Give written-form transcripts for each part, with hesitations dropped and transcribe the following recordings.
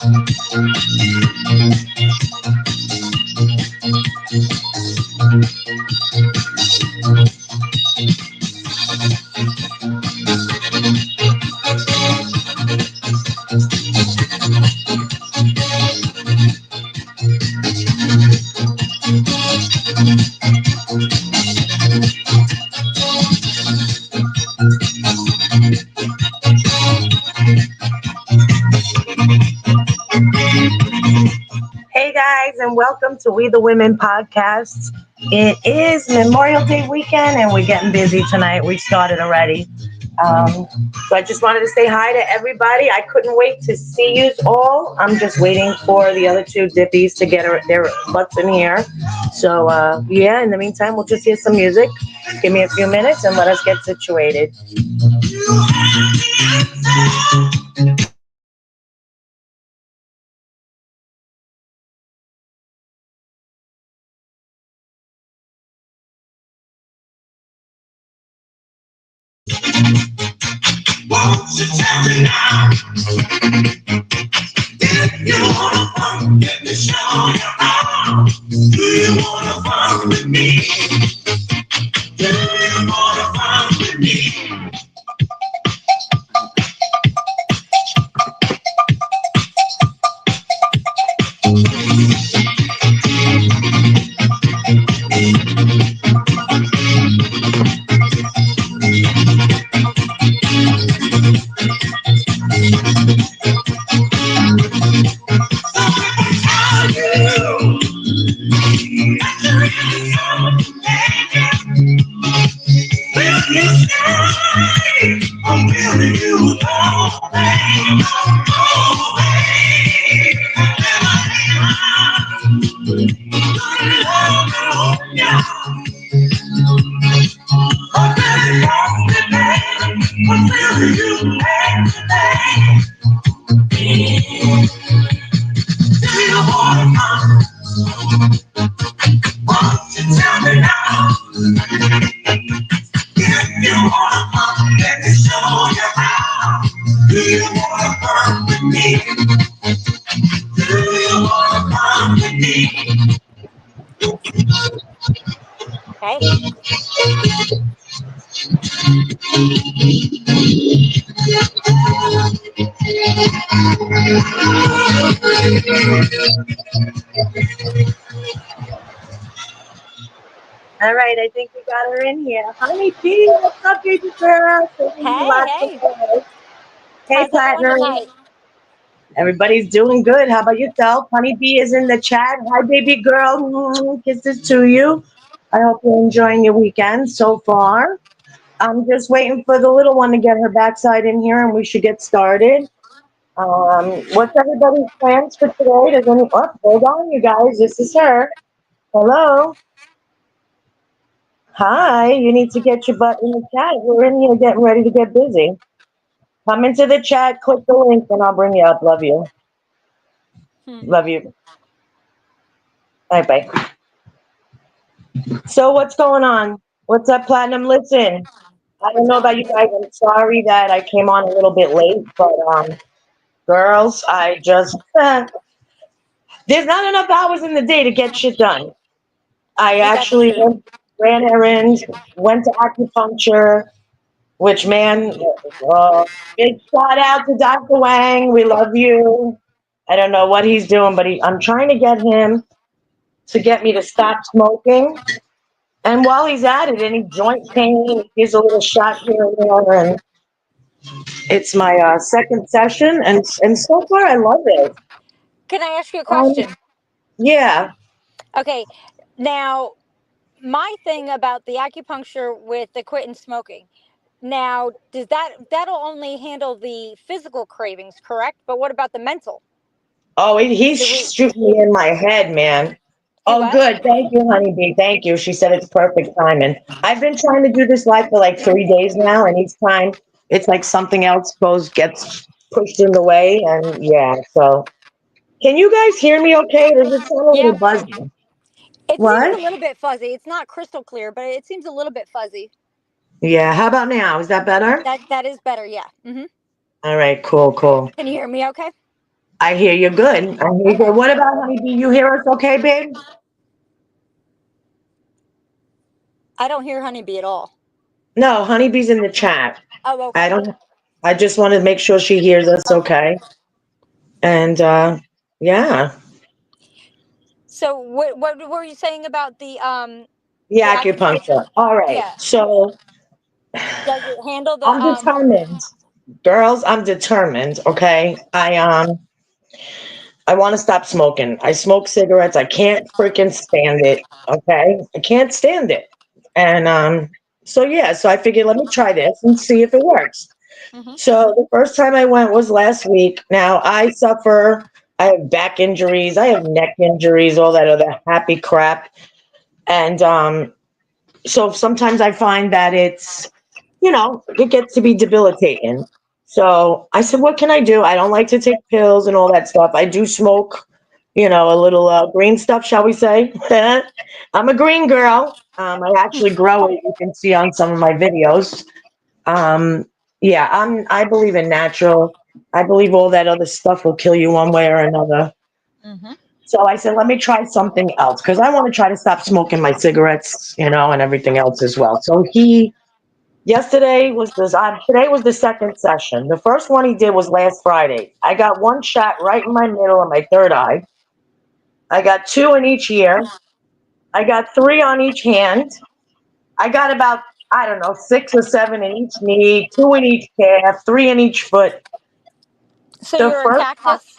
Hey guys, and welcome to We the Women podcast. It is Memorial Day weekend, and we're getting busy tonight. We started already. Um, so I just wanted to say hi to everybody. I couldn't wait to see you all. I'm just waiting for the other two dippies to get their butts in here. So yeah, in the meantime, we'll just hear some music. Give me a few minutes and let us get situated. Won't you tell me now? If you wanna fun, get me show you how. Do you wanna fun with me? Do you wanna fun with me? Hey. All right, I think we got her in here. Honey P, what's up, baby girl? Sending you Hey, lots of hey. love. Hey, How's everyone Platinum. tonight? Everybody's doing good. How about yourself? Honey Bee is in the chat. Hi, baby girl. Kisses to you. I hope you're enjoying your weekend so far. I'm just waiting for the little one to get her backside in here, and we should get started. What's everybody's plans for today? Does any? Oh, hold on, you guys. This is her. Hello. Hi. You need to get your butt in the chat. We're in here getting ready to get busy. Come into the chat. Click the link, and I'll bring you up. Love you. Love you. Bye bye. So what's going on? What's up, Platinum? Listen, I don't know about you guys. I'm sorry that I came on a little bit late, but girls, I just there's not enough hours in the day to get shit done. I Ain't that the actually truth? ran errands, went to acupuncture, which man, big shout out to Dr. Wang. We love you. I don't know what he's doing, but I'm trying to get him to get me to stop smoking. And while he's at it, any joint pain, he gives a little shot here and there. And it's my second session, and so far I love it. Can I ask you a Um, question? yeah. Okay. Now, my thing about the acupuncture with the quitting smoking. Now, does that'll only handle the physical cravings, correct? But what about the mental? Oh, he's Do we shooting me in my head, man. do Oh, what? good. Thank you, honeybee. Thank you. She said it's perfect timing. I've been trying to do this live for like 3 days now, and each time it's like something else gets pushed in the way, and yeah. So, can you guys hear me? Okay? Does it sound a Yeah. little buzzy? It seems What? a little bit fuzzy. It's not crystal clear, but it seems a little bit fuzzy. Yeah. How about now? Is that better? That is better. Yeah. All right. Cool. Cool. Can you hear me? Okay. I hear you good. I hear you good. What about Honeybee? You hear us okay, babe? I don't hear Honeybee at all. No, Honeybee's in the chat. Oh, I okay. don't. I just want to make sure she hears us okay. And yeah, So what were you saying about the the acupuncture? acupuncture. All right. Yeah. So Does it handle the I'm determined, girls. I'm determined. Okay. I want to stop smoking. I smoke cigarettes. I can't freaking stand it. Okay. I can't stand it. And so yeah, so I figured let me try this and see if it works. Mhm. So the first time I went was last week. Now I have back injuries, I have neck injuries, all that other happy crap. And so sometimes I find that it gets to be debilitating. So I said, what can I do? I don't like to take pills and all that stuff. I do smoke, a little green stuff, shall we say. I'm a green girl. I actually grow it. You can see on some of my videos. Um, yeah, I believe in natural. I believe all that other stuff will kill you one way or another. Mhm. So I said, let me try something else because I want to try to stop smoking my cigarettes, and everything else as well. So today was the second session. The first one he did was last Friday. I got one shot right in my middle of my third eye. I got two in each ear. I got three on each hand. I got about, I don't know, 6 or 7 in each knee, two in each calf, three in each foot. So The you're a first time cactus?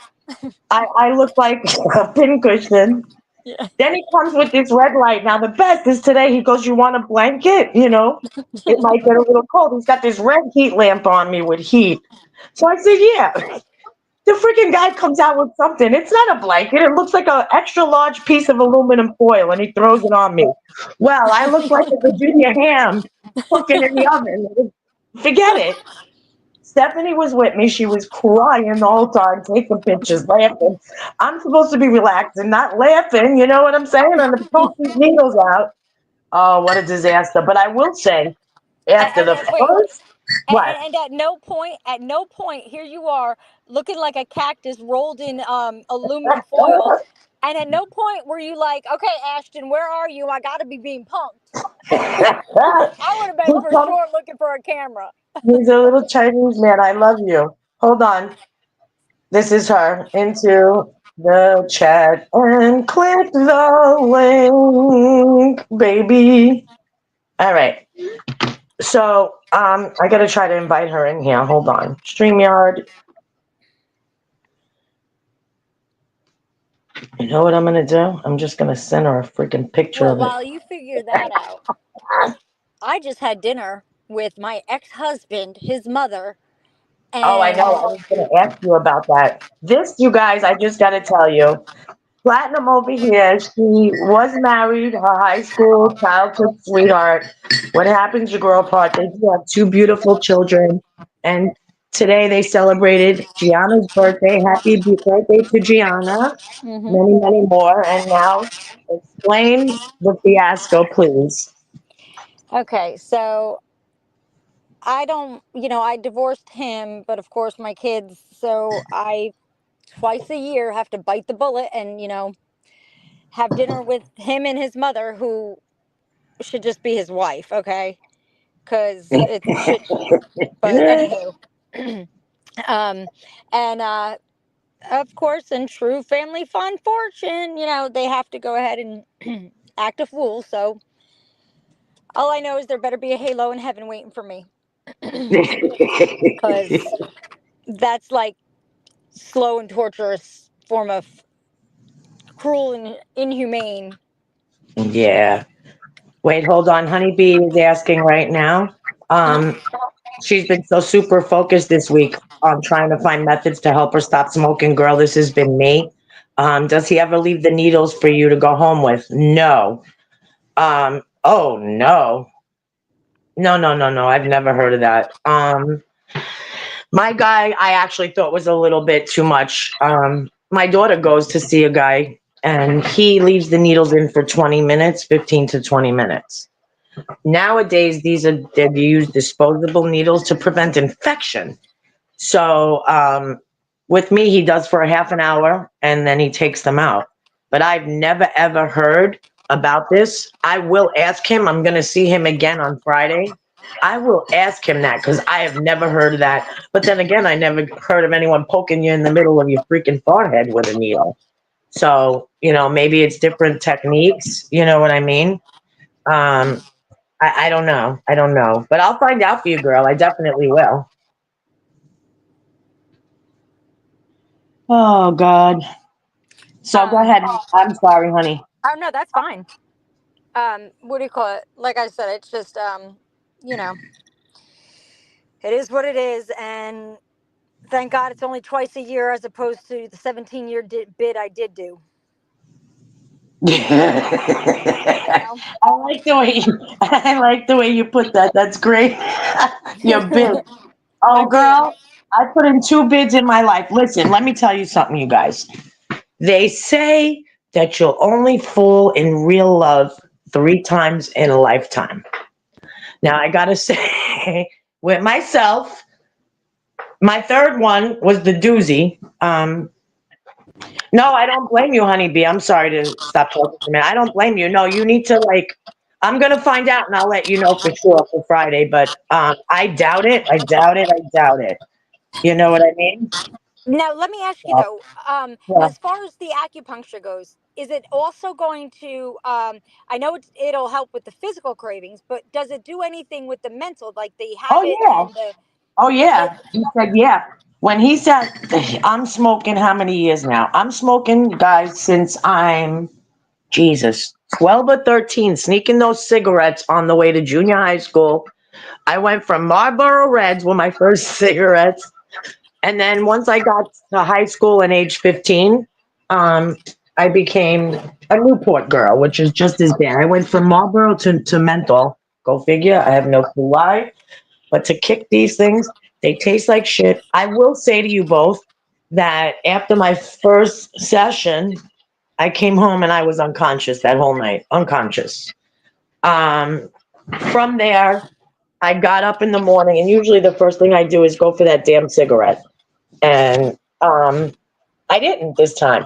I look like a pincushion. Yeah. Then he comes with this red light. Now the best is today. He goes, "You want a blanket? It might get a little cold." He's got this red heat lamp on me with heat. So I said, "Yeah." The freaking guy comes out with something. It's not a blanket. It looks like an extra large piece of aluminum foil, and he throws it on me. Well, I look like a Virginia ham cooking in the oven. Forget it. Stephanie was with me. She was crying the whole time, taking pictures, laughing. I'm supposed to be relaxing, not laughing. You know what I'm saying? And to poke these needles out. Oh, what a disaster. But I will say, after the Wait. first, what? And at no point, here you are looking like a cactus rolled in aluminum foil. And at no point were you like, okay, Ashton, where are you? I got to be being punked. I would have been for sure looking for a camera. He's a little Chinese man. I love you. Hold on. This is her into the chat and click the link, baby. All right. So I gotta try to invite her in here. Hold on. StreamYard. You know what I'm gonna do? I'm just gonna send her a freaking picture Well, of it. while you figure that out, I just had dinner with my ex-husband, his mother, Oh, I and know. I was gonna ask you about that. This, you guys, I just gotta tell you. Platinum over here, she was married, her high school childhood sweetheart. What happens, you grow apart. They do have two beautiful children. And today they celebrated Gianna's birthday. Happy birthday to Gianna. Mhm. Many, many more. And now explain the fiasco, please. Okay, so I don't, I divorced him, but of course my kids, so I twice a year have to bite the bullet and, have dinner with him and his mother, who should just be his wife, okay? Because it should, but anywho. um, and of course, in true family fun fortune, they have to go ahead and act a fool. So all I know is there better be a halo in heaven waiting for me. Because that's like slow and torturous form of cruel and inhumane. Yeah. Wait, hold on. Honeybee is asking right now. Um, she's been so super focused this week on trying to find methods to help her stop smoking. Girl, this has been me. Does he ever leave the needles for you to go home with? No. Oh no. No, no, no, no. I've never heard of that. My guy, I actually thought was a little bit too much. My daughter goes to see a guy and he leaves the needles in for 20 minutes, 15 to 20 minutes. Nowadays, they use disposable needles to prevent infection. So With me, he does for a half an hour and then he takes them out. But I've never ever heard about this. I will ask him. I'm going to see him again on Friday. I will ask him that because I have never heard of that. But then again, I never heard of anyone poking you in the middle of your freaking forehead with a needle. So, maybe it's different techniques. You know what I mean? I don't know. I don't know. But I'll find out for you, girl. I definitely will. Oh, God. So go ahead. I'm sorry, honey. Oh no, that's fine. What do you call it? Like I said, it's just you know, it is what it is, and thank God it's only twice a year as opposed to the 17-year bid I did do. I like the way you put that. That's great. Your bid. Oh, My bid. girl, I put in 2 bids in my life. Listen, let me tell you something, you guys. They say that you'll only fall in real love 3 times in a lifetime. Now, I gotta say, with myself, my third one was the doozy. No, I don't blame you, honeybee. I'm sorry to stop talking to me. I don't blame you. No, you need to I'm gonna find out and I'll let you know for sure for Friday. But I doubt it. I doubt it. I doubt it. You know what I mean? Now, let me ask you Yeah. though, Yeah. as far as the acupuncture goes, is it also going to, I know it'll help with the physical cravings, but does it do anything with the mental, like the Oh habit yeah. and the, Oh it, yeah. He said yeah. When he said, I'm smoking how many years now? I'm smoking, guys, since I'm Jesus 12 or 13, sneaking those cigarettes on the way to junior high school. I went from Marlboro Reds were my first cigarettes. And then once I got to high school and age 15, I became a Newport girl, which is just as bad. I went from Marlboro to menthol. Go figure. I have no clue why. But to kick these things, they taste like shit. I will say to you both that after my first session, I came home and I was unconscious that whole night. Unconscious. Um, from there, I got up in the morning, and usually the first thing I do is go for that damn cigarette. And I didn't this time.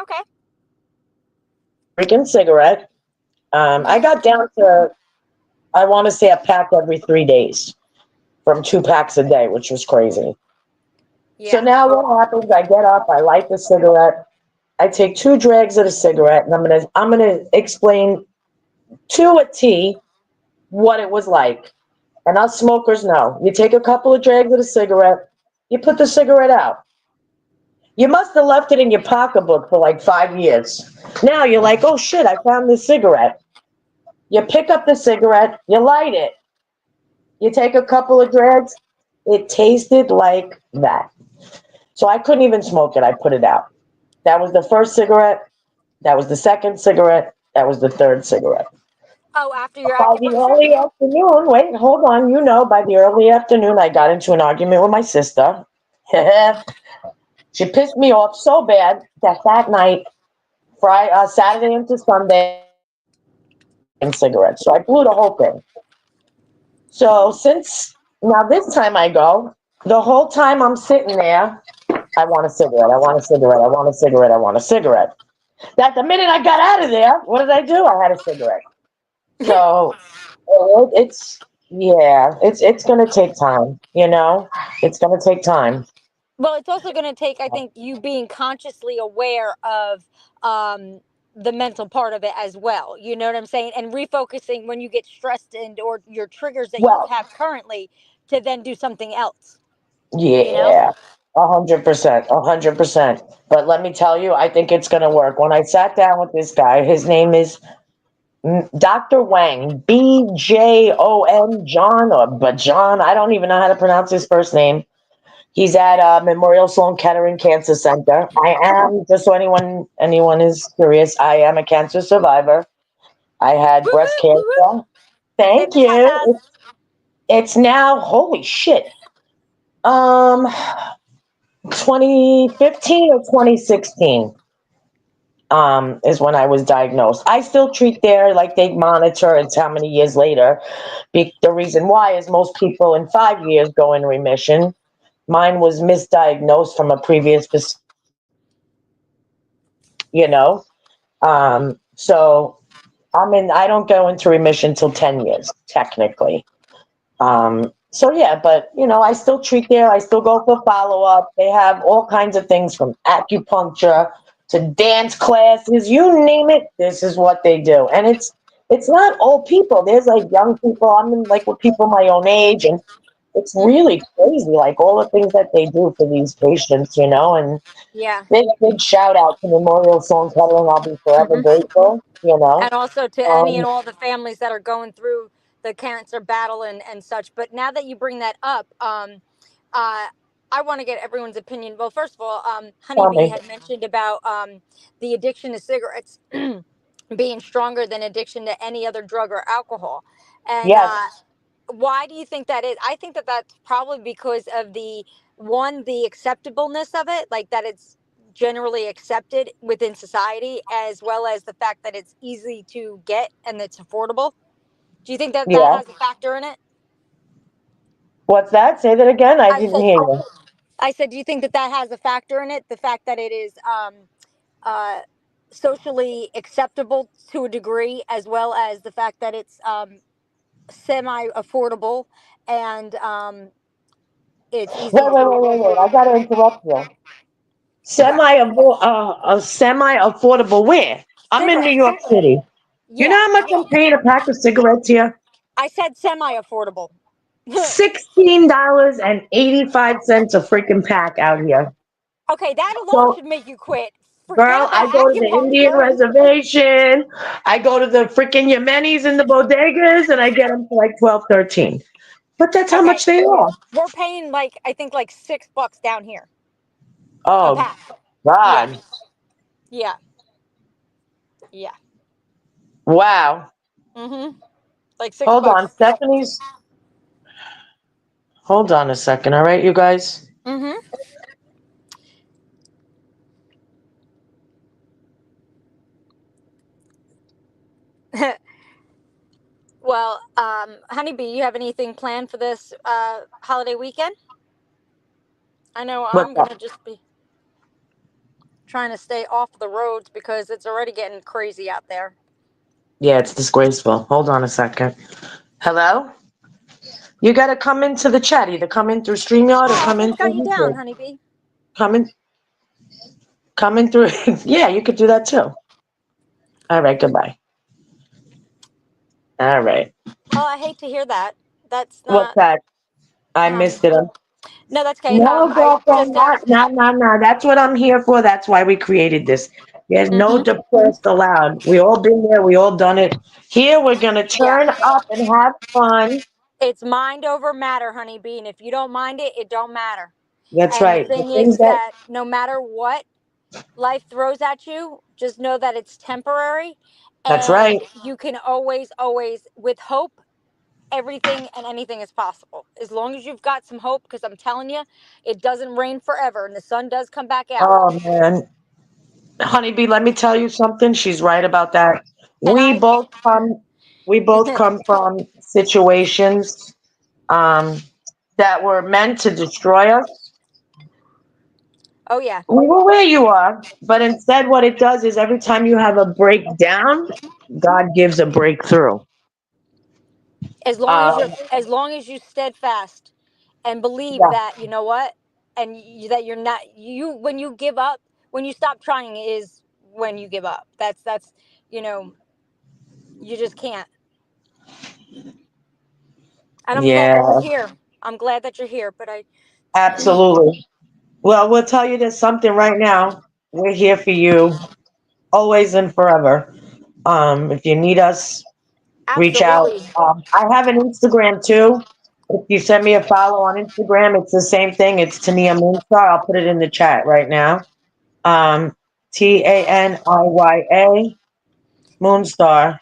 okay. Freaking cigarette. I got down to, I want to say, a pack every 3 days from 2 packs a day, which was crazy. So Yeah. now what happens? I get up, I light the cigarette, I take 2 drags of the cigarette, and I'm gonna explain to a T what it was like. And us smokers know. You take a couple of drags of the cigarette, you put the cigarette out. You must have left it in your pocketbook for like 5 years. Now you're like, oh shit, I found this cigarette. You pick up the cigarette, you light it. You take a couple of drags, it tasted like that. So I couldn't even smoke it. I put it out. That was the first cigarette. That was the second cigarette. That was the third cigarette. Oh, after your By the acupuncture? early afternoon, wait, hold on. By the early afternoon, I got into an argument with my sister. She pissed me off so bad that night, Saturday into Sunday, and cigarettes. So I blew the whole thing. So since now this time I go, the whole time I'm sitting there, I want a cigarette. I want a cigarette. I want a cigarette. I want a cigarette. That the minute I got out of there, what did I do? I had a cigarette. So it's yeah, it's gonna take time. It's gonna take time. Well, it's also going to take, I think, you being consciously aware of the mental part of it as well. You know what I'm saying? And refocusing when you get stressed and or your triggers that you Well, have currently to then do something else. You know? yeah, 100%, 100%. But let me tell you, I think it's gonna work. When I sat down with this guy, his name is Dr. Wang, Bjon, John or Bajan. I don't even know how to pronounce his first name. He's at Memorial Sloan Kettering Cancer Center. I am, just so anyone is curious, I am a cancer survivor. I had Woo breast woo woo woo. cancer. Thank you. Felicidades. It's now, holy shit. Um, 2015 or 2016 is when I was diagnosed. I still treat there, like they monitor it's how many years later. The reason why is most people in 5 years go in remission. Mine was misdiagnosed from a previous, you know. So I don't go into remission till 10 years, technically. So yeah, but I still treat there. I still go for follow up. They have all kinds of things from acupuncture to dance classes, you name it. This is what they do, and it's not old people. There's like young people. I'm in like with people my own age, and it's Mm-hmm. really crazy. Like all the things that they do for these patients, and Yeah. big shout out to Memorial Sloan Kettering. I'll be forever Mm-hmm. grateful. And also to any Um, and all the families that are going through the cancer battle and such. But now that you bring that up, uh, I want to get everyone's opinion. Well, first of all, tell Honeybee me, had mentioned about the addiction to cigarettes being stronger than addiction to any other drug or alcohol. And yes, why do you think that is? I think that that's probably because of the acceptableness of it, like that it's generally accepted within society, as well as the fact that it's easy to get and it's affordable. Do you think that that yeah. has a factor in it? What's that? Say that again. I I didn't said, hear you. I said, do you think that that has a factor in it? The fact that it is uh, socially acceptable to a degree, as well as the fact that it's semi affordable and it's easy Wait. I to. gotta interrupt you. Okay. A semi affordable where? I'm in New Cigarettes. York City. You know Yeah. how much I'm paying a pack of cigarettes here? I said semi affordable. $16.85 a freaking pack out here. Okay, that alone So, should make you quit. Forget girl, I about go to the Indian acupuncture. reservation. I go to the freaking Yemenis and the bodegas, and I get them for like 12, 13. But that's how Okay, much they are. we're paying like I think like $6 down here a Oh, pack. Yeah, God. yeah, yeah. Wow. Like six Hold on, bucks. Stephanie's. Hold on a second, all right, you guys? Mm-hmm. Well, Honeybee, you have anything planned for this holiday weekend? I know What's I'm up? gonna just be trying to stay off the roads because it's already getting crazy out there. Yeah, it's disgraceful. Hold on a second. Hello? You got to come into the chat. Either come in through StreamYard or Oh, I come in just got you through down, YouTube. Honeybee. Come in, come in through. Yeah, you could do that too. All right, goodbye. All right. Well, I hate to hear that. That's What's not. that? I Um, missed it. no, that's okay. No, I girlfriend, just asked. not. That's what I'm here for. That's why we created this. There's no Mm-hmm. depressed allowed. We all been there. We all done it. Here, we're going to Yeah. turn up and have fun. It's mind over matter, Honeybee, and if you don't mind it, it don't matter. That's And the right. The thing things is that, that no matter what life throws at you, just know that it's temporary, that's and right. you can always, always, with hope, everything and anything is possible. As long as you've got some hope, because I'm telling you, it doesn't rain forever, and the sun does come back out. Oh, man. Honeybee, let me tell you something. She's right about that. And We both come, we both come from situations um, that were meant to destroy us. oh yeah, We were where you are, but instead, what it does is every time you have a breakdown, God gives a breakthrough. Um, as long as you steadfast and believe yeah, that you know what, and that you're not you when you give up, when you stop trying is when you give up. That's you know you just can't. And I'm glad that you're yeah, here. I'm glad that you're here. But I absolutely. Well, we'll tell you there's something right now. We're here for you, always and forever. If you need us, reach out. absolutely. I have an Instagram too. If you send me a follow on Instagram, it's the same thing. It's Tania Moonstar. I'll put it in the chat right now. Um, Taniya Moonstar.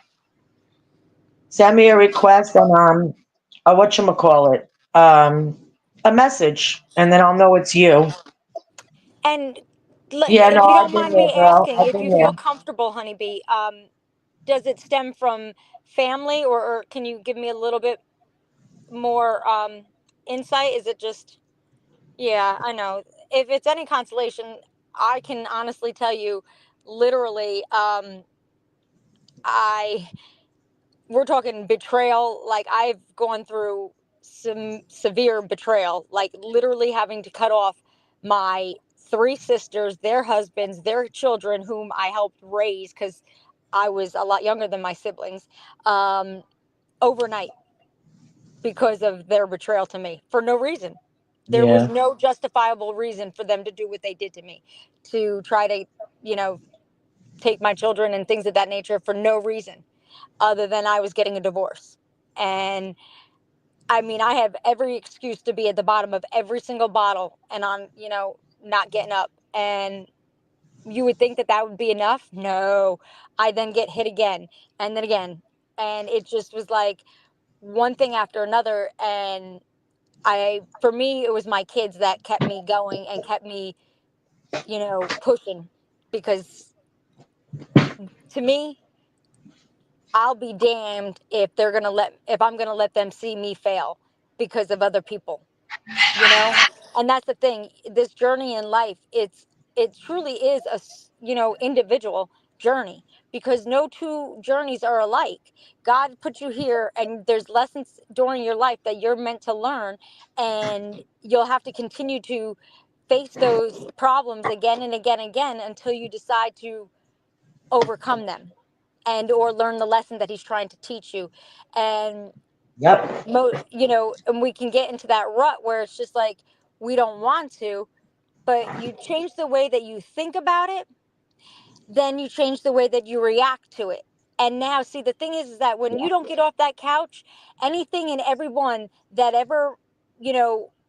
Send me a request and a whatchamacallit, a message, and then I'll know it's you. And Yeah, no, if you I've don't been mind there, me girl. asking, I've if been you feel there. comfortable, Honeybee, does it stem from family, or can you give me a little bit more insight? Is it just Yeah, I know. If it's any consolation, I can honestly tell you, literally, I we're talking betrayal. Like I've gone through some severe betrayal, like literally having to cut off my three sisters, their husbands, their children, whom I helped raise because I was a lot younger than my siblings, um, overnight because of their betrayal to me for no reason. There was Yeah. no justifiable reason for them to do what they did to me, to try to, you know, take my children and things of that nature for no reason other than I was getting a divorce. And I mean, I have every excuse to be at the bottom of every single bottle and on, not getting up. And you would think that that would be enough. No, I then get hit again and then again. And it just was like one thing after another. And for me, it was my kids that kept me going and kept me, pushing because to me, I'll be damned if I'm going to let them see me fail because of other people, you know? And that's the thing, this journey in life, it truly is individual journey because no two journeys are alike. God put you here and there's lessons during your life that you're meant to learn, and you'll have to continue to face those problems again and again and again until you decide to overcome them and or learn the lesson that he's trying to teach you. And Yep. and we can get into that rut where it's just like we don't want to, but you change the way that you think about it, then you change the way that you react to it. And now, see, the thing is that when you don't get off that couch, anything and everyone that ever,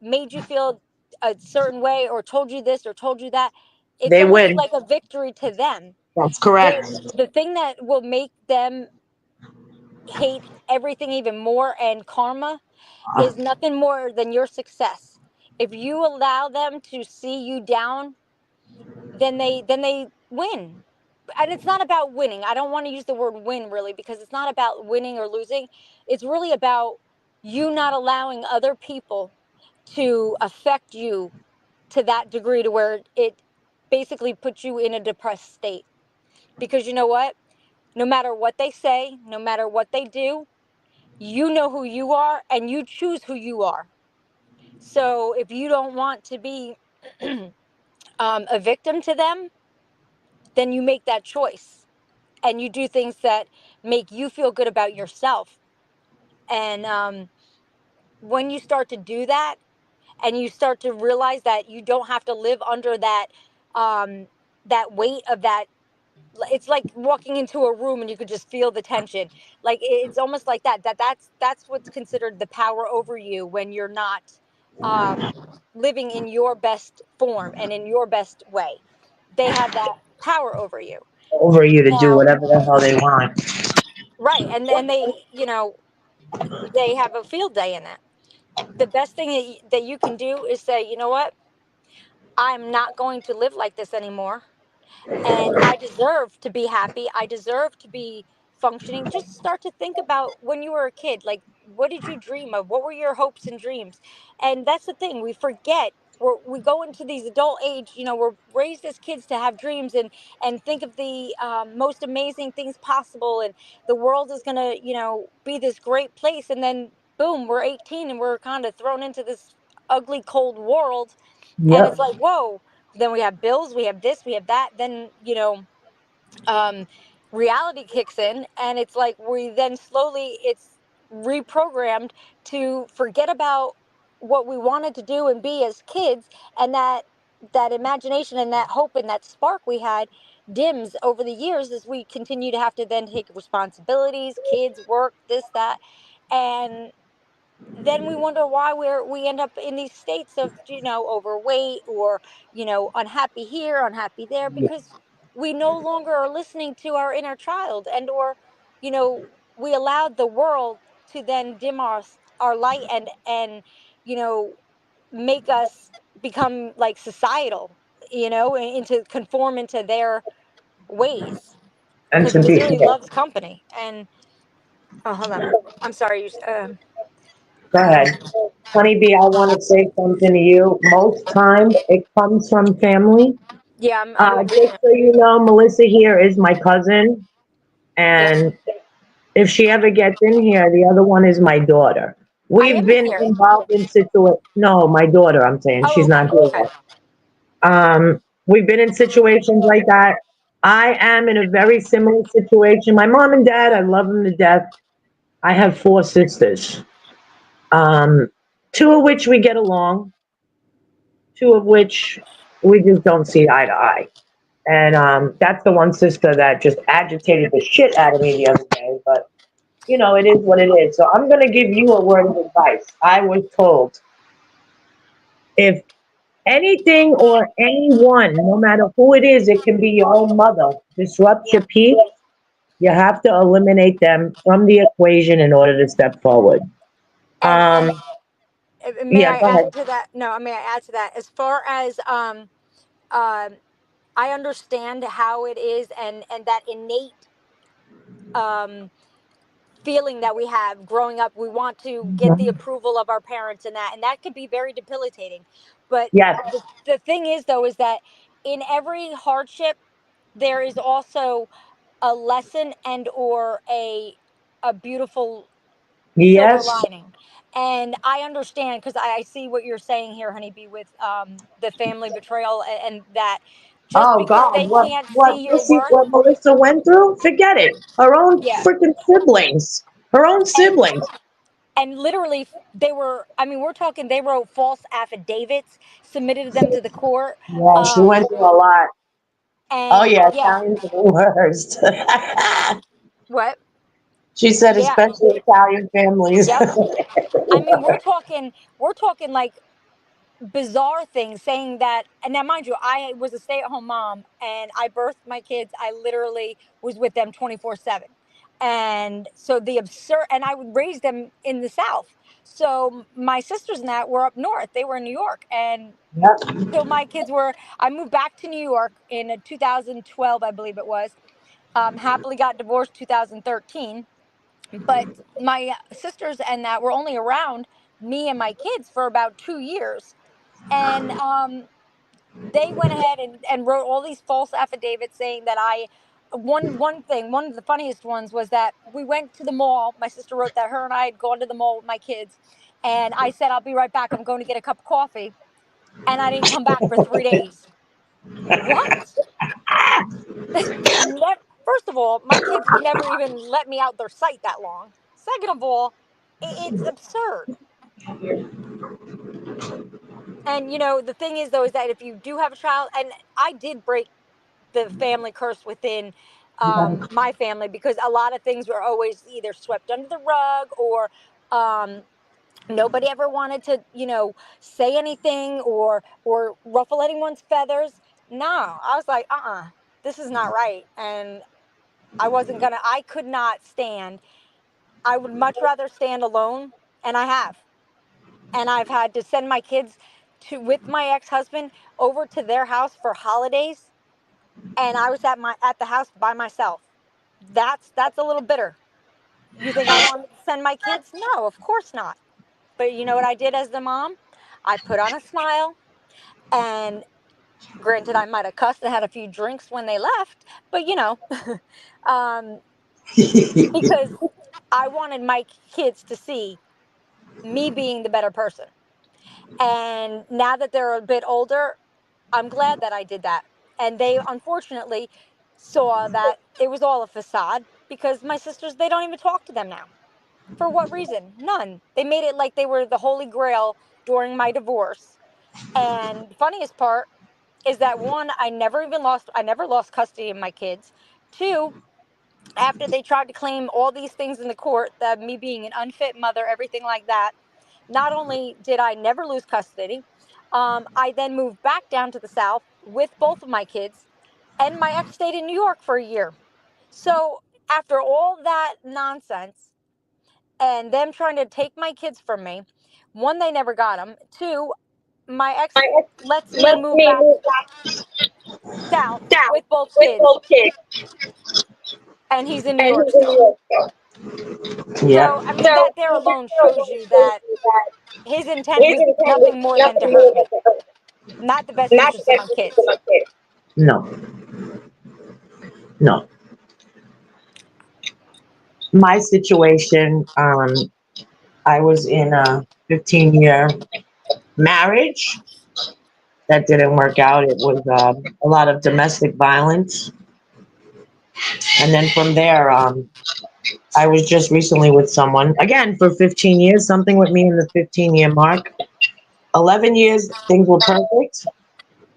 made you feel a certain way or told you this or told you that, it's They almost win. like a victory to them. That's the correct. the thing that will make them hate everything even more and karma Uh, is nothing more than your success. If you allow them to see you down, then they win. And it's not about winning. I don't want to use the word win really because it's not about winning or losing. It's really about you not allowing other people to affect you to that degree to where it basically puts you in a depressed state. Because you know what? No matter what they say, no matter what they do, you know who you are and you choose who you are. So if you don't want to be a victim to them, then you make that choice and you do things that make you feel good about yourself. And when you start to do that and you start to realize that you don't have to live under um, that weight of that, it's like walking into a room and you could just feel the tension. Like it's almost like that's what's considered the power over you when you're not um, living in your best form and in your best way. They have that power over you over you to do now. whatever the hell they want. Right. And they have a field day in that. The best thing that you can do is say, you know what, I'm not going to live like this anymore, and I deserve to be happy. I deserve to be functioning. Just start to think about when you were a kid. Like, what did you dream of? What were your hopes and dreams? And that's the thing, we forget. We go into these adult age, we're raised as kids to have dreams and think of the most amazing things possible. And the world is going to, be this great place. And then, boom, we're 18 and we're kind of thrown into this ugly, cold world. And it's Yep. like, whoa, then we have bills, we have this, we have that. Then, um, reality kicks in, and it's like we then slowly it's reprogrammed to forget about what we wanted to do and be as kids, and that imagination and that hope and that spark we had dims over the years as we continue to have to then take responsibilities, kids, work, this, that, and then we wonder why we end up in these states of overweight or unhappy here, unhappy there, because we no longer are listening to our inner child, and or we allowed the world to then dim our light and you know make us become like societal, and to conform into their ways, And because to be misery loves company. And oh, hold on, I'm sorry. Go ahead. Honeybee, I want to say something to you. Most times it comes from family. Yeah, I'm Just so you know, Melissa here is my cousin, yep. and if she ever gets in here, the other one is my daughter. I We've am in been here. involved in situations. No, my daughter, I'm saying. Oh, She's okay, not here okay. yet. We've been in situations like that. I am in a very similar situation. My mom and dad, I love them to death. I have four sisters, um, two of which we get along, two of which we just don't see eye to eye. And that's the one sister that just agitated the shit out of me the other day. But, you know, it is what it is. So I'm going to give you a word of advice. I was told if anything or anyone, no matter who it is, it can be your own mother, disrupts Yeah. your peace, you have to eliminate them from the equation in order to step forward. And Um, may yeah, I go ahead. add to that? No, may I add to that? As far as um, I understand how it is, and that innate um feeling that we have growing up. We want to get the Mhm. approval of our parents, and that could be very debilitating. But Yes, the thing is, though, is that in every hardship there is also a lesson and or a beautiful silver yes. lining. And I understand, because I see what you're saying here, Honeybee, with the family betrayal, and that just Oh because God, they can't what see your Missy, worth. what Melissa went through? Forget it. Her own Yeah. freaking siblings. Her own and siblings. and literally, they were, I mean, we're talking, they wrote false affidavits, submitted them to the court. Yeah, she um went through a lot. Oh and yeah, yeah. Italians are the worst. What? She said, Yeah. especially Italian families. Yep. I mean, we're talking like bizarre things, saying that. And now, mind you, I was a stay-at-home mom, and I birthed my kids. I literally was with them 24/7. And so the absurd, and I would raise them in the South. So my sisters and that were up north, they were in New York. And Yep. so my kids were, I moved back to New York in 2012, I believe it was. Happily got divorced 2013. But my sisters and that were only around me and my kids for about 2 years. And they went ahead and wrote all these false affidavits saying that one of the funniest ones was that we went to the mall. My sister wrote that her and I had gone to the mall with my kids, and I said, I'll be right back, I'm going to get a cup of coffee. And I didn't come back for 3 days. What? First of all, my kids would never even let me out their sight that long. Second of all, it's absurd. And the thing is, though, is that if you do have a child, and I did break the family curse within my family, because a lot of things were always either swept under the rug, or um, nobody ever wanted to, say anything, or ruffle anyone's feathers. No, I was like, this is not right. And I could not stand. I would much rather stand alone, and I have. And I've had to send my kids with my ex-husband over to their house for holidays, and I was at the house by myself. That's a little bitter. You think I wanted to send my kids? No, of course not. But you know what I did as the mom? I put on a smile, and granted, I might have cussed and had a few drinks when they left, but um, because I wanted my kids to see me being the better person. And now that they're a bit older, I'm glad that I did that. And they unfortunately saw that it was all a facade, because my sisters, they don't even talk to them now. For what reason? None. They made it like they were the holy grail during my divorce. And the funniest part is that, one, I never lost custody of my kids. Two, after they tried to claim all these things in the court, that me being an unfit mother, everything like that, not only did I never lose custody, I then moved back down to the South with both of my kids, and my ex stayed in New York for a year. So after all that nonsense and them trying to take my kids from me, one, they never got them. Two, my ex lets me Let move me back move south down with both with kids, both kids, and he's in New and York he's in still. New York. Yeah. So, I mean, that there alone shows you that his intent was nothing more than to hurt me, not the best interest of my kids. No, no. My situation, I was in a 15-year marriage that didn't work out. It was a lot of domestic violence. And then from there, I was just recently with someone, again, for 15 years, something with me in the 15-year mark. 11 years, things were perfect.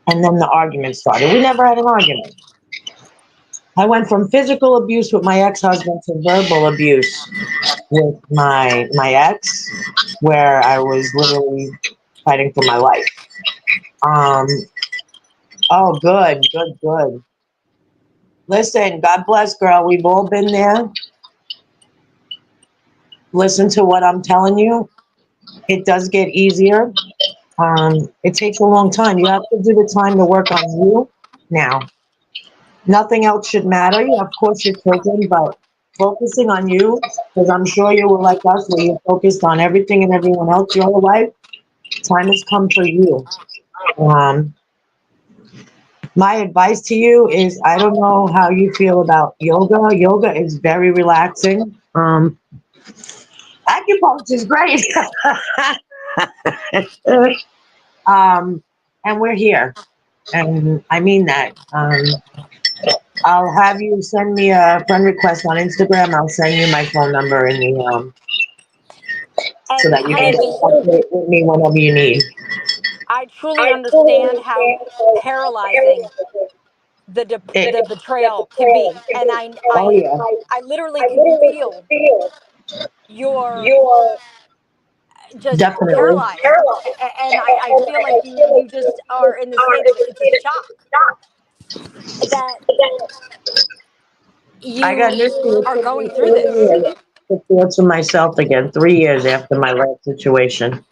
And then the argument started. We never had an argument. I went from physical abuse with my ex-husband to verbal abuse with my ex, where I was literally fighting for my life. Um, oh, good, good, good. Listen, God bless, girl. We've all been there. Listen to what I'm telling you. It does get easier. It takes a long time. You have to do the time to work on you now. Nothing else should matter. You, of course, your children, but focusing on you, because I'm sure you were like us, where you're focused on everything and everyone else your whole life. Time has come for you. Um, my advice to you is, I don't know how you feel about yoga. Yoga is very relaxing. Acupuncture is great. And we're here. And I mean that. I'll have you send me a friend request on Instagram. I'll send you my phone number in the so And that you can get Honeybee, in touch with me whenever you need. I truly understand how paralyzing It, the betrayal can be, and oh yeah, I literally can feel your just definitely. paralyzed, and I feel like you just are in the state of it's a shock that I got you news for you. It are took me going through 3 this. years to feel to myself again. 3 years after my last situation.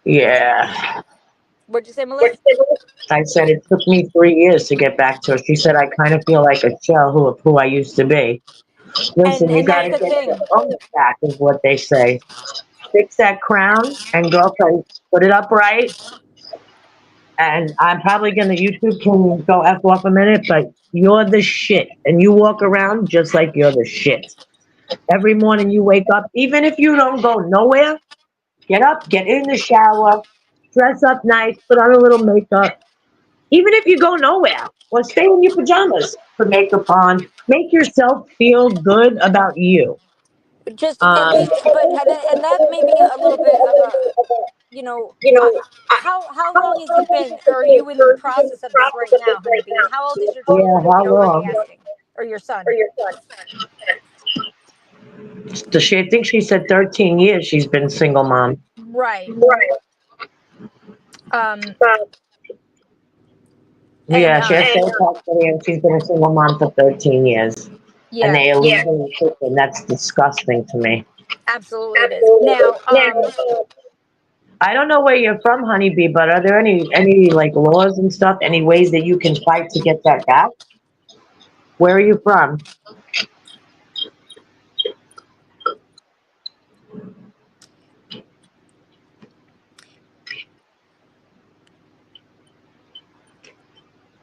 Yeah. What'd you say, Melissa? I said it took me 3 years to get back to her. She said I kind of feel like a shell of who I used to be. Listen, you And got that's to the get thing. your own back, is what they say. Fix that crown and girlfriend, put it up right. And I'm probably gonna, YouTube can go F off a minute, but you're the shit. And you walk around just like you're the shit. Every morning you wake up, even if you don't go nowhere, get up, get in the shower, dress up nice, put on a little makeup. Even if you go nowhere, or stay in your pajamas, put makeup on, make yourself feel good about you. Just at Um, least, but and that may be a little bit of a, you know, how long has it been? Or are you in the process of this right now, Honeybee? And how old is your yeah, children, if you how don't mind me long? asking, or your son? Does she, I think she said 13 years she's been single mom. Right. Um. And Yeah, she has full custody and she's been a single mom for 13 years. And yeah, they are losing children. That's disgusting to me. absolutely it is. Now, I don't know where you're from, Honeybee, but are there any like laws and stuff, any ways that you can fight to get that back? Where are you from?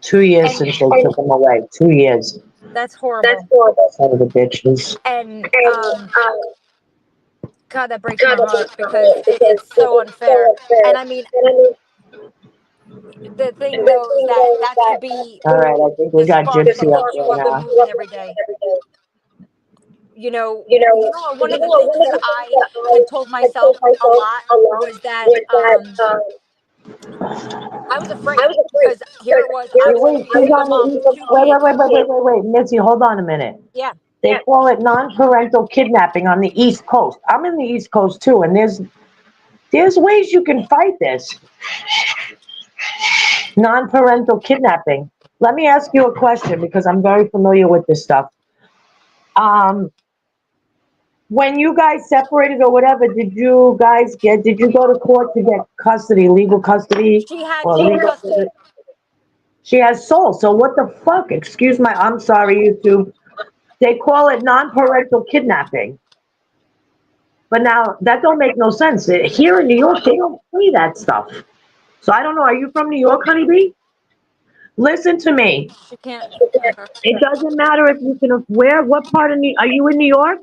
Two years and since they took him away. 2 years. that's horrible. Son of the bitches. And God, that breaks my heart because it's so unfair. And I mean, the thing though is that that should be All right, I think we the got spark that Gypsy up gets you there up and now. moving every day. One of the things that I had told myself a lot was that I was afraid because here it was, I Wait, was going to wait, be a she's single on mom the with east. two Wait, wait, kids. wait, wait, wait, wait, wait. Missy, hold on a minute. Yeah. They call it non-parental kidnapping on the East Coast. I'm in the East Coast too, and there's ways you can fight this. Non-parental kidnapping. Let me ask you a question because I'm very familiar with this stuff. Um, when you guys separated or whatever, did you go to court to get custody, legal custody, She had or sole legal? custody. She has soul. So what the fuck? Excuse my, I'm sorry, YouTube. They call it non-parental kidnapping. But now that don't make no sense. Here in New York, they don't play that stuff. So I don't know. Are you from New York, honeybee? Listen to me. She can't. Okay. It doesn't matter if you can. Where? What part of New? Are you in New York?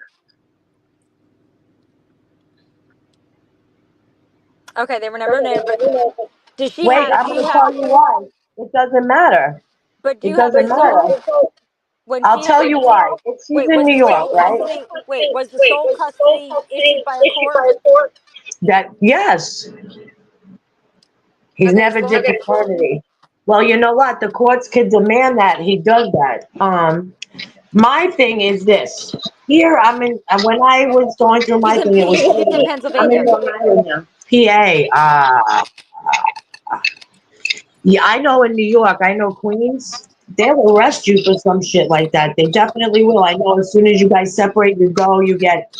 Okay, they were never named, but does she Wait, have? I'm Do going you to have? tell you why. It doesn't matter. But do It you have doesn't a matter. sole? When I'll she tell had, you why. If she's wait, in was New the York, sole right? custody? Wait, was the sole custody issued by a court? That yes, he's Okay, never as long. did paternity. Well, you know what? The courts could demand that he does that. My thing is this. Here, I'm in. When I was going through my thing, it was. He's in I'm in Pennsylvania. Long Island now. PA. Yeah, I know in New York. I know Queens. They'll arrest you for some shit like that. They definitely will. I know as soon as you guys separate, you go, you get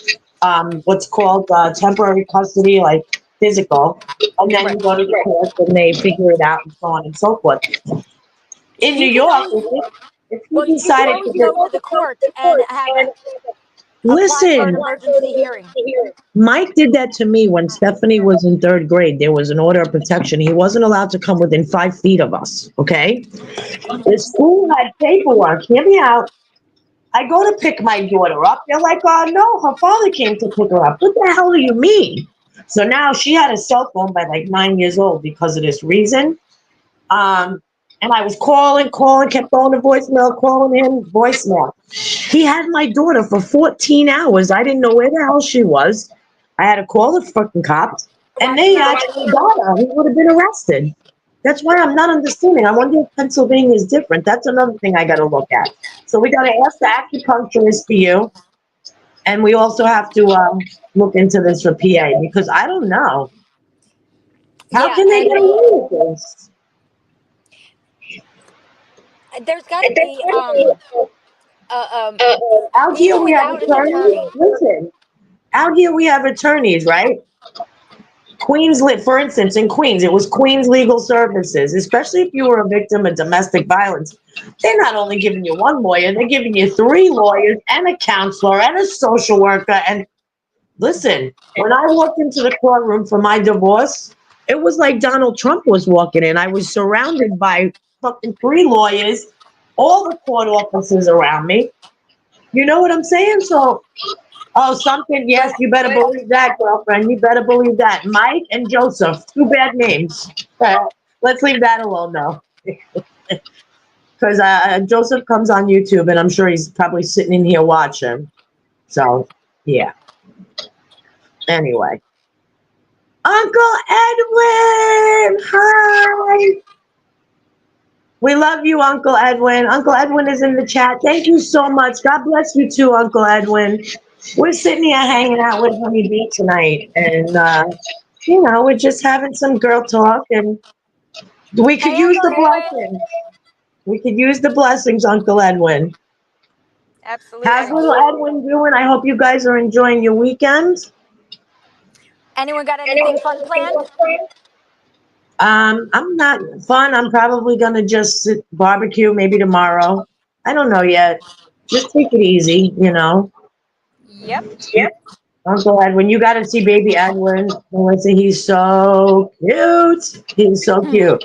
what's called temporary custody, like physical, and then Right. you go to the court and they figure it out and so on and so forth. In New She can York, always. if you Well, she can decided to always go to the court and have apply for an listen, emergency hearing. Mike did that to me when Stephanie was in third grade. There was an order of protection. He wasn't allowed to come within 5 feet of us. Okay, the school had paperwork. Hear me out. I go to pick my daughter up. They're like, oh, no, her father came to pick her up. What the hell do you mean? So now she had a cell phone by like 9 years old because of this reason. And I was calling, kept going to voicemail, calling him, voicemail. He had my daughter for 14 hours. I didn't know where the hell she was. I had to call the fucking cops, and Why did they you call? actually got her. He would have been arrested. That's why I'm not understanding. I wonder if Pennsylvania is different. That's another thing I got to look at. So we got to ask the acupuncturist for you, and we also have to look into this for PA because I don't know. How Yeah, can they and get away with this? there's got to be Out here even we have without an attorneys. attorney. Listen, out here we have attorneys, right? Queens, for instance, in Queens, it was Queens Legal Services, especially if you were a victim of domestic violence. They're not only giving you one lawyer, they're giving you 3 lawyers and a counselor and a social worker. And listen, when I walked into the courtroom for my divorce, it was like Donald Trump was walking in. I was surrounded by fucking 3 lawyers, all the court officers around me. You know what I'm saying? So, oh, something. Yes, But you better believe that, girlfriend. You better believe that. Mike and Joseph, 2 bad names. Let's leave that alone, though. Because Joseph comes on YouTube, and I'm sure he's probably sitting in here watching. So, yeah. Anyway. Uncle Edwin! Hi! We love you, Uncle Edwin. Uncle Edwin is in the chat. Thank you so much. God bless you too, Uncle Edwin. We're sitting here hanging out with Honey Bee tonight, and we're just having some girl talk, and we could hey, use Uncle the Edwin. blessings. We could use the blessings, Uncle Edwin. How's Absolutely. little Edwin doing? I hope you guys are enjoying your weekend. Anyone got anything fun planned? I'm not fun. I'm probably gonna just barbecue maybe tomorrow. I don't know yet. Just take it easy, you know. Yep. Uncle Edwin, you got to see baby Edwin. Melissa, he's so cute. He's so cute.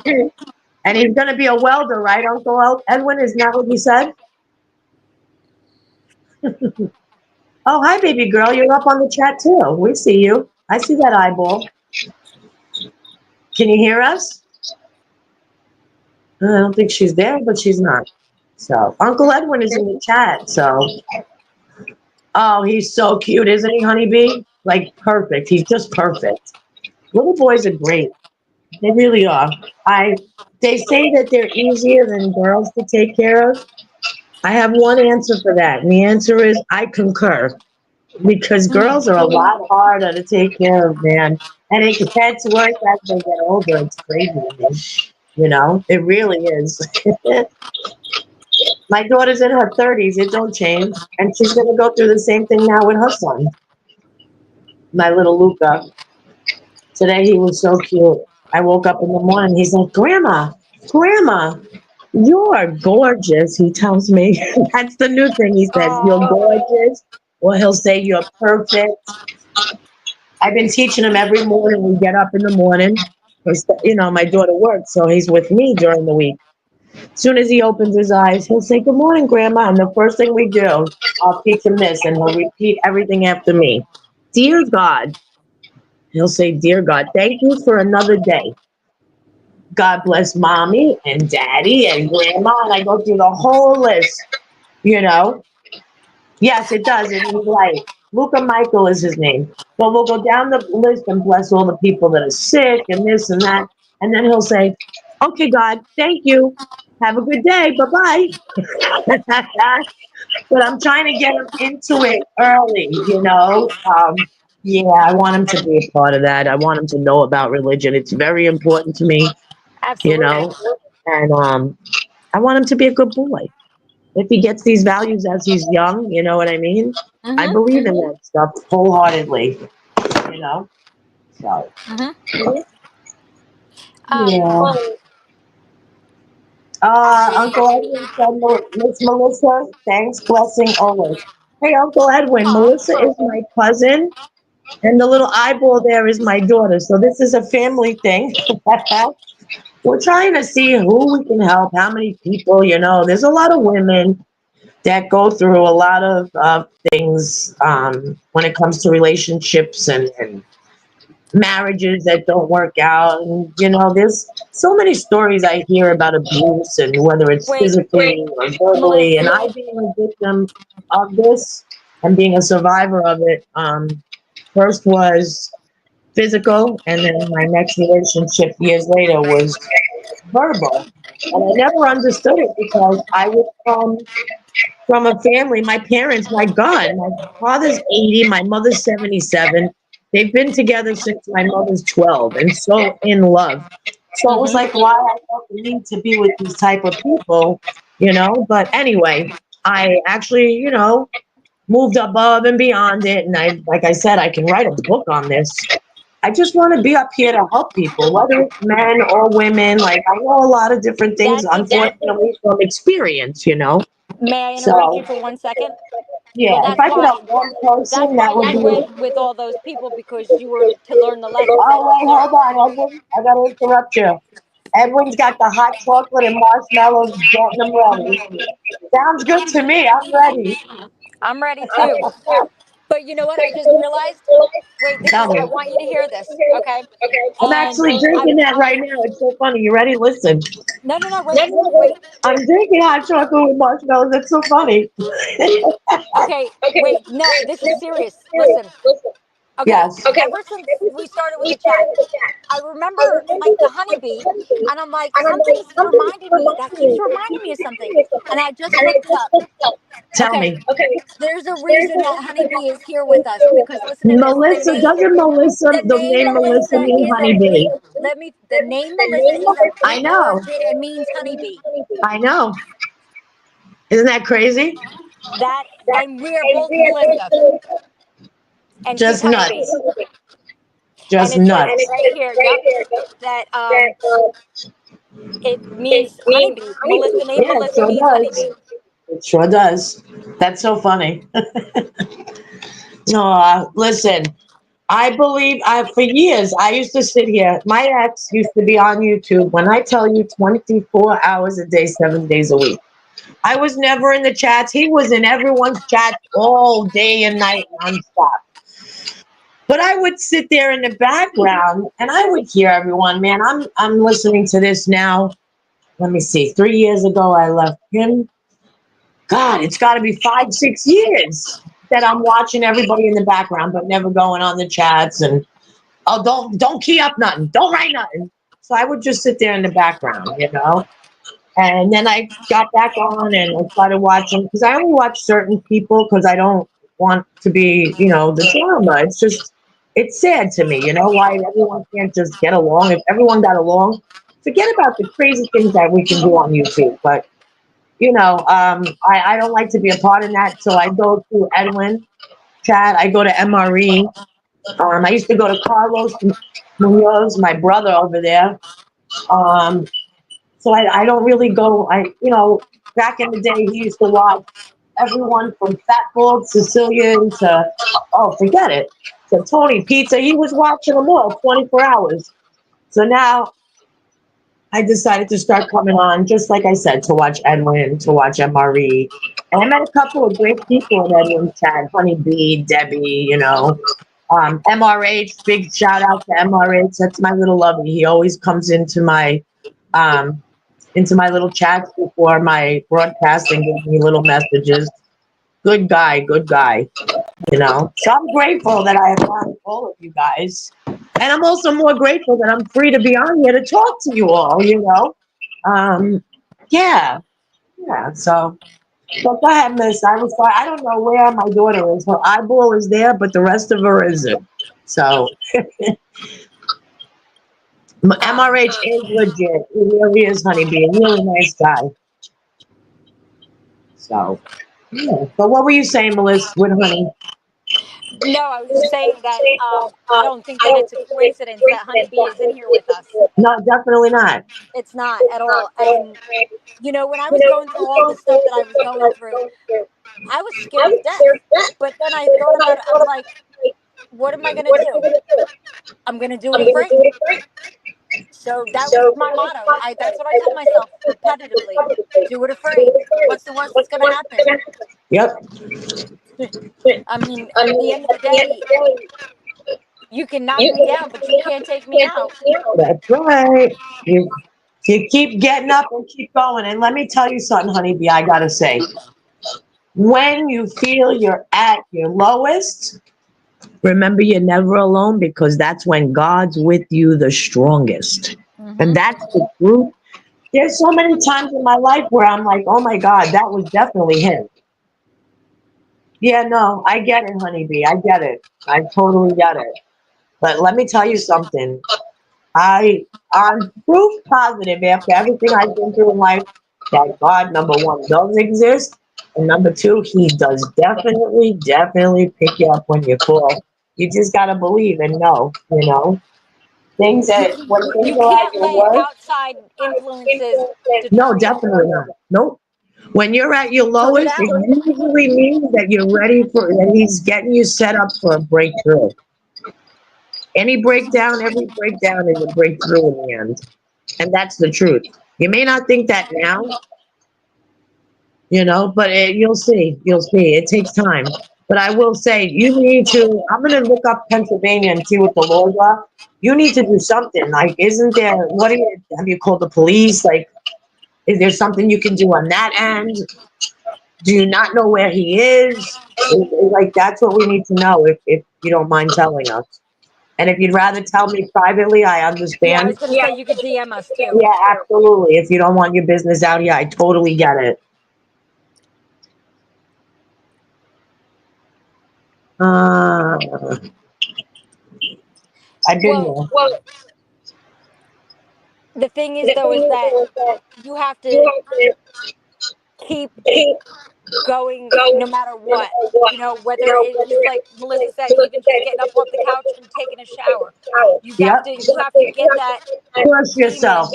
And he's going to be a welder, right, Uncle Edwin? Isn't that what you said? Oh, hi, baby girl. You're up on the chat, too. We see you. I see that eyeball. Can you hear us? I don't think she's there, but she's not. So, Uncle Edwin is in the chat. So, oh, he's so cute, isn't he, honeybee? Like, perfect. He's just perfect. Little boys are great. They really are. They say that they're easier than girls to take care of. I have one answer for that, and the answer is I concur. Because girls are a lot harder to take care of, man. And it gets worse as they get older. It's crazy to me. You know, it really is. My daughter's in her 30s. It don't change. And she's going to go through the same thing now with her son, my little Luca. Today he was so cute. I woke up in the morning. He's like, Grandma, you're gorgeous, he tells me. That's the new thing he says. You're Oh, gorgeous. Or he'll say you're perfect. I've been teaching him every morning. We get up in the morning. 'Cause, my daughter works, so he's with me during the week. As soon as he opens his eyes, he'll say, "Good morning, Grandma." And the first thing we do, I'll teach him this, and he'll repeat everything after me. Dear God, he'll say, "Dear God, thank you for another day. God bless mommy and daddy and grandma." And I go through the whole list, you know. Yes, it does. And he's right. Luca Michael is his name. But we'll go down the list and bless all the people that are sick and this and that. And then he'll say, "Okay, God, thank you. Have a good day. Bye bye." But I'm trying to get him into it early. Yeah, I want him to be a part of that. I want him to know about religion. It's very important to me, you Absolutely. know, and I want him to be a good boy. If he gets these values as he's young, you know what I mean? I Mm-hmm. believe in that stuff wholeheartedly, you know? So, Mm-hmm. yeah. Well, Uncle Edwin said, "Miss Melissa, thanks, blessing always." Hey, Uncle Edwin, aw, Melissa is my cousin, and the little eyeball there is my daughter. So this is a family thing. We're trying to see who we can help, how many people, There's a lot of women that go through a lot of things when it comes to relationships and marriages that don't work out. And, there's so many stories I hear about abuse and whether it's wait, physically or verbally. And Melissa. I being a victim of this and being a survivor of it, first was physical, and then my next relationship years later was verbal. And I never understood it because I was from a family. My parents, my God, my father's 80, my mother's 77. They've been together since my mother's 12 and so in love. So it was Mm-hmm. like why I felt the need to be with these type of people. But anyway, I actually, moved above and beyond it. And like I said, I can write a book on this. I just want to be up here to help people, whether it's men or women. Like I know a lot of different things, That's exactly. unfortunately, from experience. May I interrupt you So for 1 second? yeah, Well, if I could have one that's person, why that would you be. went with all those people, because you were to learn the lessons that Oh you've wait, hold learned. on, Edwin. I gotta interrupt you. Edwin's got the hot chocolate and marshmallows, getting them ready. Sounds good to me. I'm ready. I'm ready too. But you know what? I just realized. Wait, this Tell is. me. I want you to hear this, okay? I'm And actually I. drinking that right now. It's so funny. You ready? Listen. No, no, no. Wait, wait. I'm drinking hot chocolate with marshmallows. It's so funny. Okay, wait. No, this is serious. Listen. Okay, Yes. ever since we started with the chat, I remember like the honeybee, and I'm like, something's reminded me. That keeps reminding me of something, and I just looked it up. Tell Okay, me. there's a reason that honeybee is here with us, because listen to this. Melissa, doesn't Melissa, The the name name Melissa Melissa mean is a honeybee? the name Melissa is a I Greek know. word, and it means honeybee. I know. Isn't that crazy? That, and we are both Melissa, and she's Just honeybee, nuts. and Just it says nuts. right here, yep, that it means honeybee. Melissa, the name Yeah, it Melissa sure means does. honeybee. It sure does. That's so funny. No, listen, I believe for years I used to sit here. My ex used to be on YouTube. When I tell you 24 hours a day, 7 days a week. I was never in the chats. He was in everyone's chat all day and night nonstop. But I would sit there in the background and I would hear everyone. Man, I'm listening to this now. Let me see. 3 years ago I left him. God, it's got to be 5, 6 years that I'm watching everybody in the background, but never going on the chats. And oh, don't key up nothing, don't write nothing. So I would just sit there in the background. And then I got back on and I started watching because I only watch certain people because I don't want to be, the drama. It's sad to me, why everyone can't just get along. If everyone got along, forget about the crazy things that we can do on YouTube. But I don't like to be a part of that. So I go to Edwin chat. I go to MRE. I used to go to Carlos Munoz, my brother over there. So I don't really go. Back in the day, he used to watch. everyone from Fat Bald Sicilian to, oh, forget it, to Tony Pizza. He was watching them all 24 hours. So now I decided to start coming on, just like I said, to watch Edwin, to watch MRE. And I met a couple of great people in Edwin's chat, Honey B, Debbie, MRH, big shout out to MRH. That's my little lovey. He always comes into my little chats before my broadcast and gives me little messages. Good guy, good guy. So I'm grateful that I have found all of you guys. And I'm also more grateful that I'm free to be on here to talk to you all. Yeah. Yeah. So go ahead, miss. I don't know where my daughter is. Her eyeball is there, but the rest of her isn't. So MRH is legit. He really is, honeybee. A really nice guy. So, yeah. But what were you saying, Melissa, with honey? No, I was just saying that I don't think that it's a coincidence that Honeybee is in here with us. No, definitely not. It's not at all. And when I was going through all the stuff that I was going through, I was scared to death. But then I thought about it. I'm like, what am I going to do? I'm going to do it afraid. So that was my motto. That's what I tell myself repetitively. Do it afraid. What's the worst that's going to happen? Yep. I mean, at the end of the day, you can knock me down, but you can't take me out. That's right. You keep getting up and keep going. And let me tell you something, honeybee, I got to say. When you feel you're at your lowest, remember you're never alone, because that's when God's with you the strongest. Mm-hmm. And that's the truth. There's so many times in my life where I'm like, oh my God, that was definitely him. Yeah, no, I get it, honeybee. I get it. I totally get it. But let me tell you something. I'm proof positive after everything I've been through in life that God, number one, does exist. And number two, he does definitely pick you up when you fall. You just got to believe and know, Things that, when things are at your worst. Outside influences. No, definitely not. Nope. When you're at your lowest, it usually means that you're ready that he's getting you set up for a breakthrough. Every breakdown is a breakthrough in the end. And that's the truth. You may not think that now, but you'll see. It takes time. But I will say, I'm going to look up Pennsylvania and see what the laws are. You need to do something. Like, isn't there, have you called the police? Like, is there something you can do on that end? Do you not know where he is? Like, that's what we need to know, if you don't mind telling us. And if you'd rather tell me privately, I understand. Yeah, I was going to say you could DM us too. Yeah, absolutely. If you don't want your business out here, I totally get it. I didn't know. Well, the thing is, though, is that you have to keep going no matter what. Whether it's like Melissa said, even just getting up off the couch and taking a shower. You have to get that. Push yourself.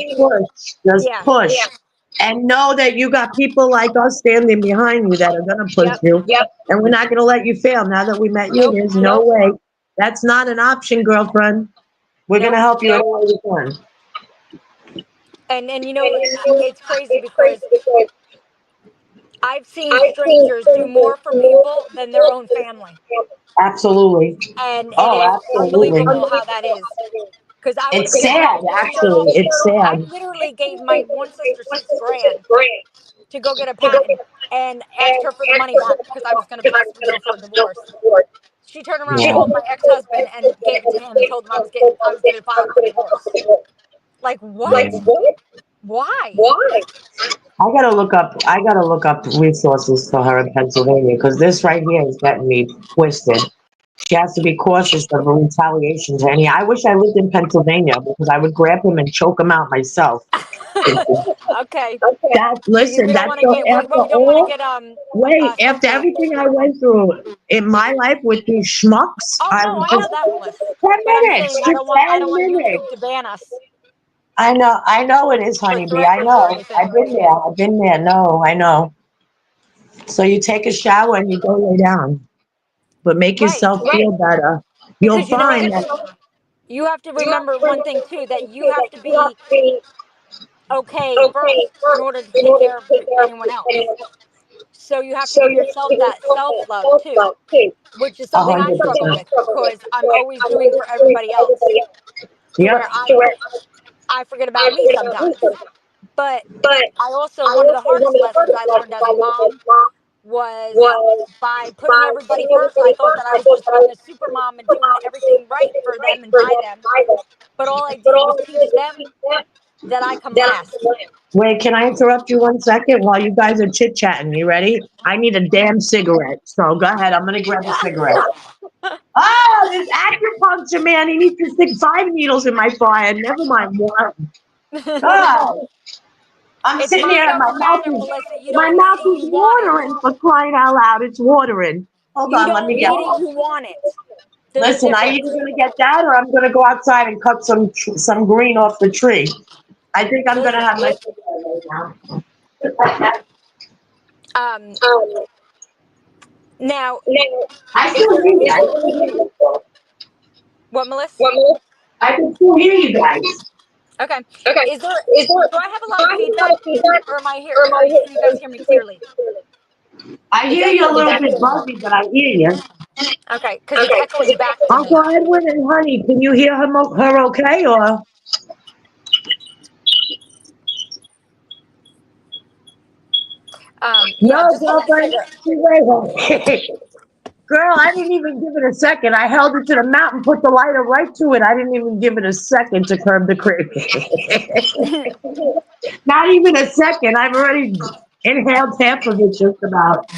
Push. And know that you got people like us standing behind you that are going to push you. And we're not going to let you fail. Now that we met you, there's no way. That's not an option, girlfriend. We're going to help you any way we can. And it's crazy because I've seen strangers do more for people than their own family. Absolutely. And it is unbelievable how that is. Because it's sad, actually. It's sad. I literally gave my one sister $6,000 to go get a patent and asked her for the money back because I was going to possibly go for a divorce. She turned around and called my ex-husband and gave it to him and told him I was getting filed for divorce. Like, what? Why? I gotta look up resources for her in Pennsylvania, because this right here is getting me twisted. She has to be cautious of a retaliation to any. I wish I lived in Pennsylvania, because I would grab him and choke him out myself. Okay. Listen, after everything I went through in my life with these schmucks. I know that, Melissa. 10 minutes. I don't want YouTube to ban us. I know it is, honeybee. I know. I've been there. No, I know. So you take a shower and you go lay down, but make Right. yourself feel better. You'll Because you know, find that you have to remember one thing too, that you have to be okay first in order to take care of anyone else. So you have to give yourself that self love too, which is something I struggle 100%. with because I'm always doing for everybody else to Yep. where I forget about me sometimes. But I also, one of the hardest lessons I learned as a mom was by putting everybody first. I thought that I was just being a super mom and doing everything right for them and by them. But all I did was teach them that I come last. Wait, can I interrupt you 1 second while you guys are chit chatting? You ready? I need a damn cigarette. So go ahead. I'm gonna grab a cigarette. Oh, this acupuncture man. He needs to stick 5 needles in my forehead. Never mind one. Oh, I'm It's sitting my here and young man, Melissa. You my don't need mouth it, is you want it. watering for crying out loud. It's watering. Hold You on, let me don't get need it, one. you want it. There's a Listen, I difference. either gonna get that or I'm gonna go outside and cut some green off the tree. I think I'm gonna Listen, have my cigarette right now. um, now, I is still there hear you. anything, what, Melissa? I can still hear you guys. Okay. Is there, do I have a lot of feedback or am I here, or can you guys hear me clearly? I It's hear you a echoing little back bit to me. buzzy, but I hear you. Okay. Because it's echoing back to me. Uncle Edwin and Honey, can you hear her okay or? Yeah, No, just hold the girlfriend. cigarette. Girl, I didn't even give it a second. I held it to the mouth and put the lighter right to it. I didn't even give it a second to curb the craving. Not even a second. I've already inhaled half of it just about.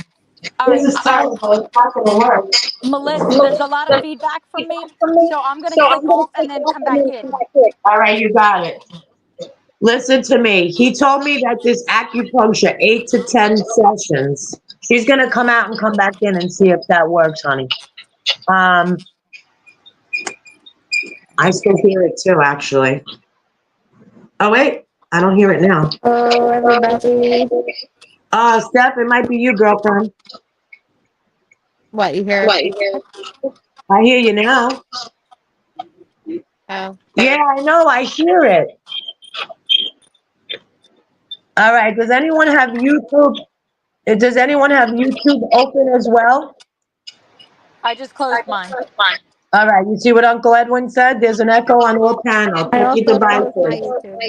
All This right. is terrible. It's not going to work. Melissa, there's a lot of feedback from me. So I'm going to click off and then come back in. All right, you got it. Listen to me. He told me that this acupuncture, 8 to 10 sessions. She's gonna come out and come back in and see if that works, honey. I still hear it too, actually. Oh wait, I don't hear it now. Hello, everybody. Steph, it might be you, girlfriend. What, you hear? I hear you now. Oh, Yeah, I know. I hear it. All right. Does anyone have YouTube? Does anyone have YouTube open as well? I just closed mine. All right. You see what Uncle Edwin said? There's an echo on all panels. I Check your also closed my devices. YouTube.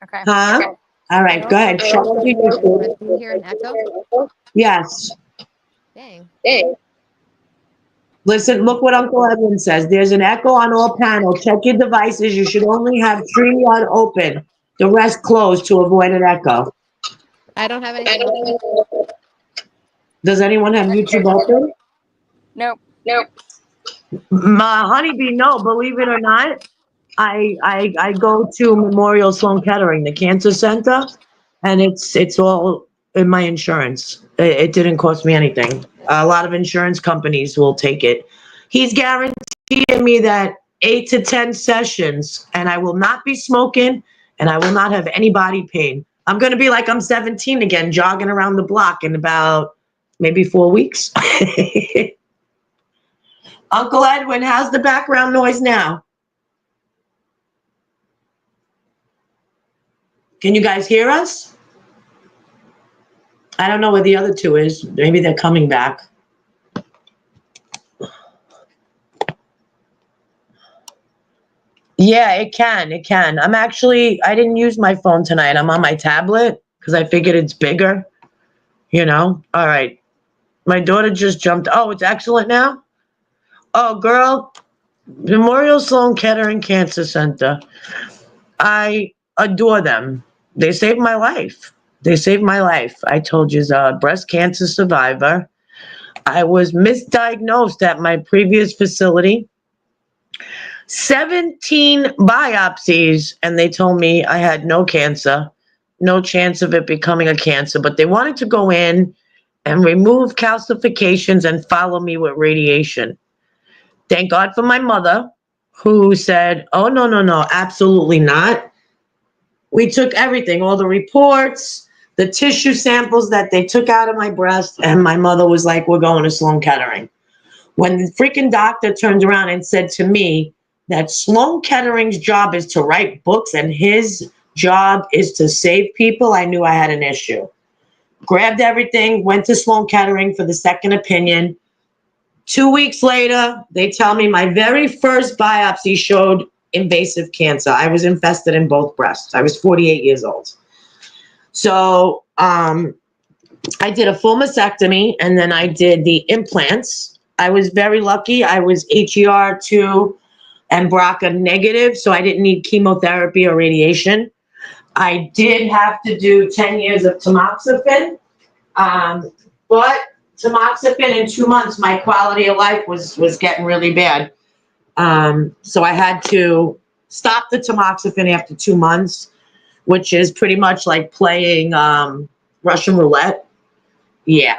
Okay. Huh? All I right. Go also ahead. Show closed us my your YouTube, but YouTube. do you hear an echo? Yes. Dang. Listen, look what Uncle Edwin says. There's an echo on all panels. Check your devices. You should only have StreamYard open. The rest closed to avoid an echo. I don't have anything open. Does anyone have YouTube open? Nope. My honeybee, no. Believe it or not, I go to Memorial Sloan Kettering, the cancer center, and it's all in my insurance. It didn't cost me anything. A lot of insurance companies will take it. He's guaranteeing me that 8 to 10 sessions, and I will not be smoking, and I will not have any body pain. I'm gonna be like I'm 17 again, jogging around the block in about maybe 4 weeks. Uncle Edwin, how's the background noise now? Can you guys hear us? I don't know where the other two is. Maybe they're coming back. Yeah, it can. It can. I didn't use my phone tonight. I'm on my tablet because I figured it's bigger, you know? All right. My daughter just jumped. Oh, it's excellent now? Oh, girl, Memorial Sloan Kettering Cancer Center. I adore them. They saved my life. They saved my life. I told you, a breast cancer survivor. I was misdiagnosed at my previous facility. 17 biopsies, and they told me I had no cancer, no chance of it becoming a cancer, but they wanted to go in and remove calcifications and follow me with radiation. Thank God for my mother, who said, oh, no, absolutely not. We took everything, all the reports, the tissue samples that they took out of my breast, and my mother was like, we're going to Sloan Kettering. When the freaking doctor turned around and said to me that Sloan Kettering's job is to write books and his job is to save people, I knew I had an issue. Grabbed everything, went to Sloan Kettering for the second opinion. 2 weeks later, they tell me my very first biopsy showed invasive cancer. I was infested in both breasts. I was 48 years old. So I did a full mastectomy, and then I did the implants. I was very lucky. I was HER2 and BRCA negative, so I didn't need chemotherapy or radiation. I did have to do 10 years of tamoxifen, but tamoxifen in 2 months, my quality of life was getting really bad. So I had to stop the tamoxifen after 2 months, which is pretty much like playing Russian roulette. Yeah.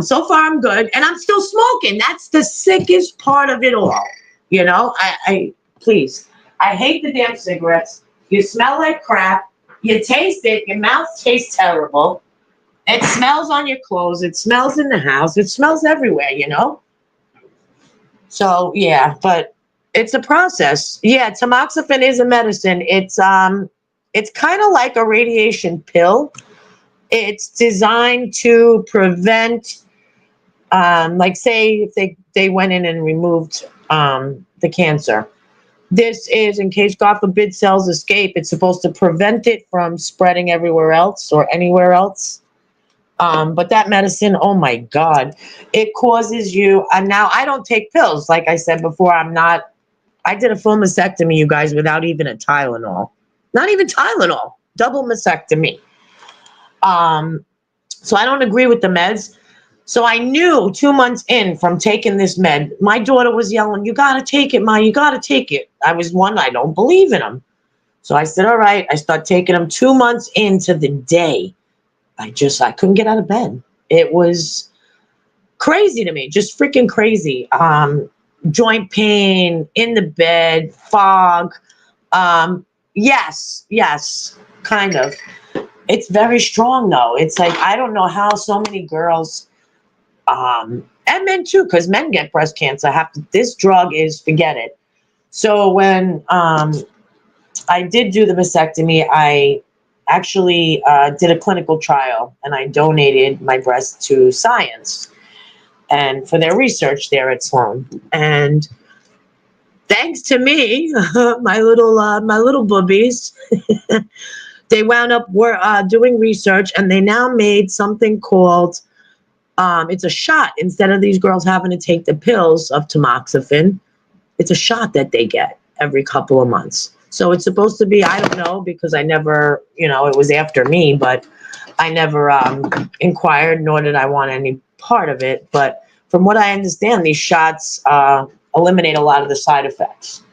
So far I'm good, and I'm still smoking. That's the sickest part of it all. You know, I please, I hate the damn cigarettes. You smell like crap. You taste it. Your mouth tastes terrible. It smells on your clothes. It smells in the house. It smells everywhere, you know? So, yeah, but it's a process. Yeah, tamoxifen is a medicine. It's kind of like a radiation pill. It's designed to prevent, like say if they went in and removed the cancer. This is in case, God forbid, cells escape. It's supposed to prevent it from spreading everywhere else or anywhere else. But that medicine, oh my God, it causes you, and now I don't take pills. Like I said before, I did a full mastectomy, you guys, without even a Tylenol. Not even Tylenol, double mastectomy. So I don't agree with the meds. So I knew 2 months in from taking this med, my daughter was yelling, you got to take it, Ma, you got to take it. I was one, I don't believe in them. So I said, all right, I start taking them 2 months into the day. I couldn't get out of bed. It was crazy to me, just freaking crazy. Joint pain, in the bed, fog. Yes, kind of. It's very strong though. It's like, I don't know how so many girls, and men too, because men get breast cancer. This drug is, forget it. So when I did do the mastectomy, I actually did a clinical trial, and I donated my breast to science and for their research there at Sloan. And thanks to me, my little boobies, they wound up doing research, and they now made something called, it's a shot. Instead of these girls having to take the pills of tamoxifen, it's a shot that they get every couple of months. So it's supposed to be, I don't know, because I never, it was after me, but I never inquired, nor did I want any part of it. But from what I understand, these shots eliminate a lot of the side effects.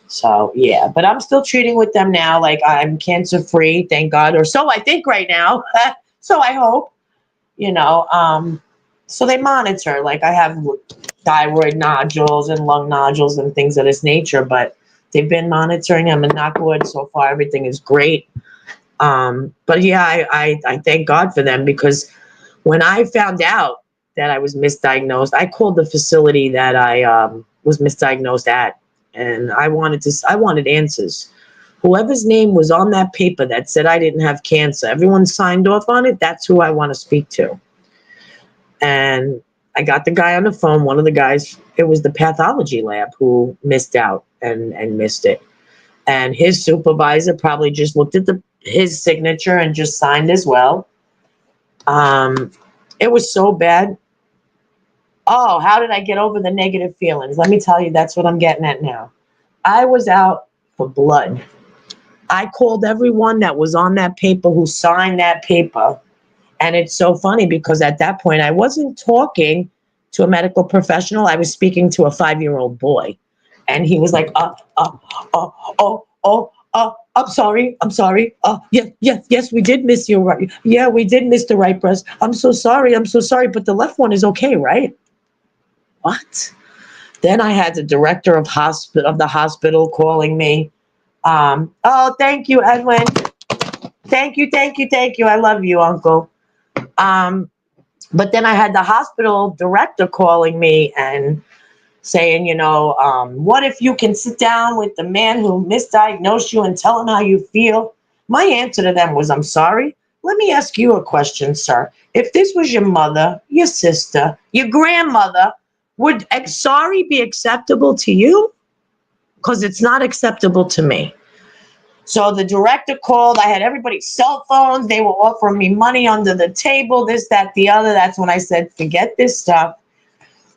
So, yeah, but I'm still treating with them now. Like, I'm cancer free, thank God, or so I think right now. So I hope, so they monitor. Like, I have thyroid nodules and lung nodules and things of this nature, but they've been monitoring them, and knock wood, so far everything is great. But yeah, I thank God for them, because when I found out that I was misdiagnosed, I called the facility that I was misdiagnosed at, and I wanted answers. Whoever's name was on that paper that said I didn't have cancer, everyone signed off on it. That's who I want to speak to. And I got the guy on the phone, one of the guys, it was the pathology lab who missed out and missed it. And his supervisor probably just looked at his signature and just signed as well. It was so bad. Oh, how did I get over the negative feelings? Let me tell you, that's what I'm getting at now. I was out for blood. I called everyone that was on that paper who signed that paper. And it's so funny because at that point, I wasn't talking to a medical professional. I was speaking to a 5-year-old boy. And he was like, I'm sorry. Yes, we did miss your right. Yeah, we did miss the right breast. I'm so sorry. But the left one is okay, right? What? Then I had the director of the hospital calling me. Oh, thank you, Edwin. Thank you, thank you, thank you. I love you, Uncle. But then I had the hospital director calling me and saying, what if you can sit down with the man who misdiagnosed you and tell him how you feel? My answer to them was, I'm sorry. Let me ask you a question, sir. If this was your mother, your sister, your grandmother, would sorry be acceptable to you? Because it's not acceptable to me. So the director called. I had everybody's cell phones. They were offering me money under the table, this, that, the other. That's when I said, forget this stuff.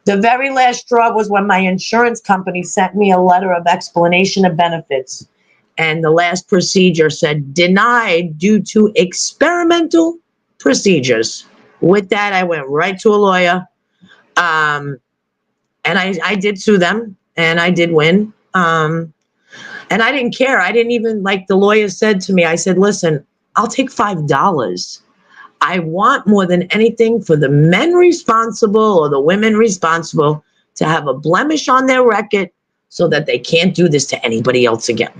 The very last straw was when my insurance company sent me a letter of explanation of benefits. And the last procedure said, denied due to experimental procedures. With that, I went right to a lawyer. And I did sue them, and I did win. And I didn't care. I didn't even, like the lawyer said to me, I said, listen, I'll take $5. I want more than anything for the men responsible or the women responsible to have a blemish on their record so that they can't do this to anybody else again.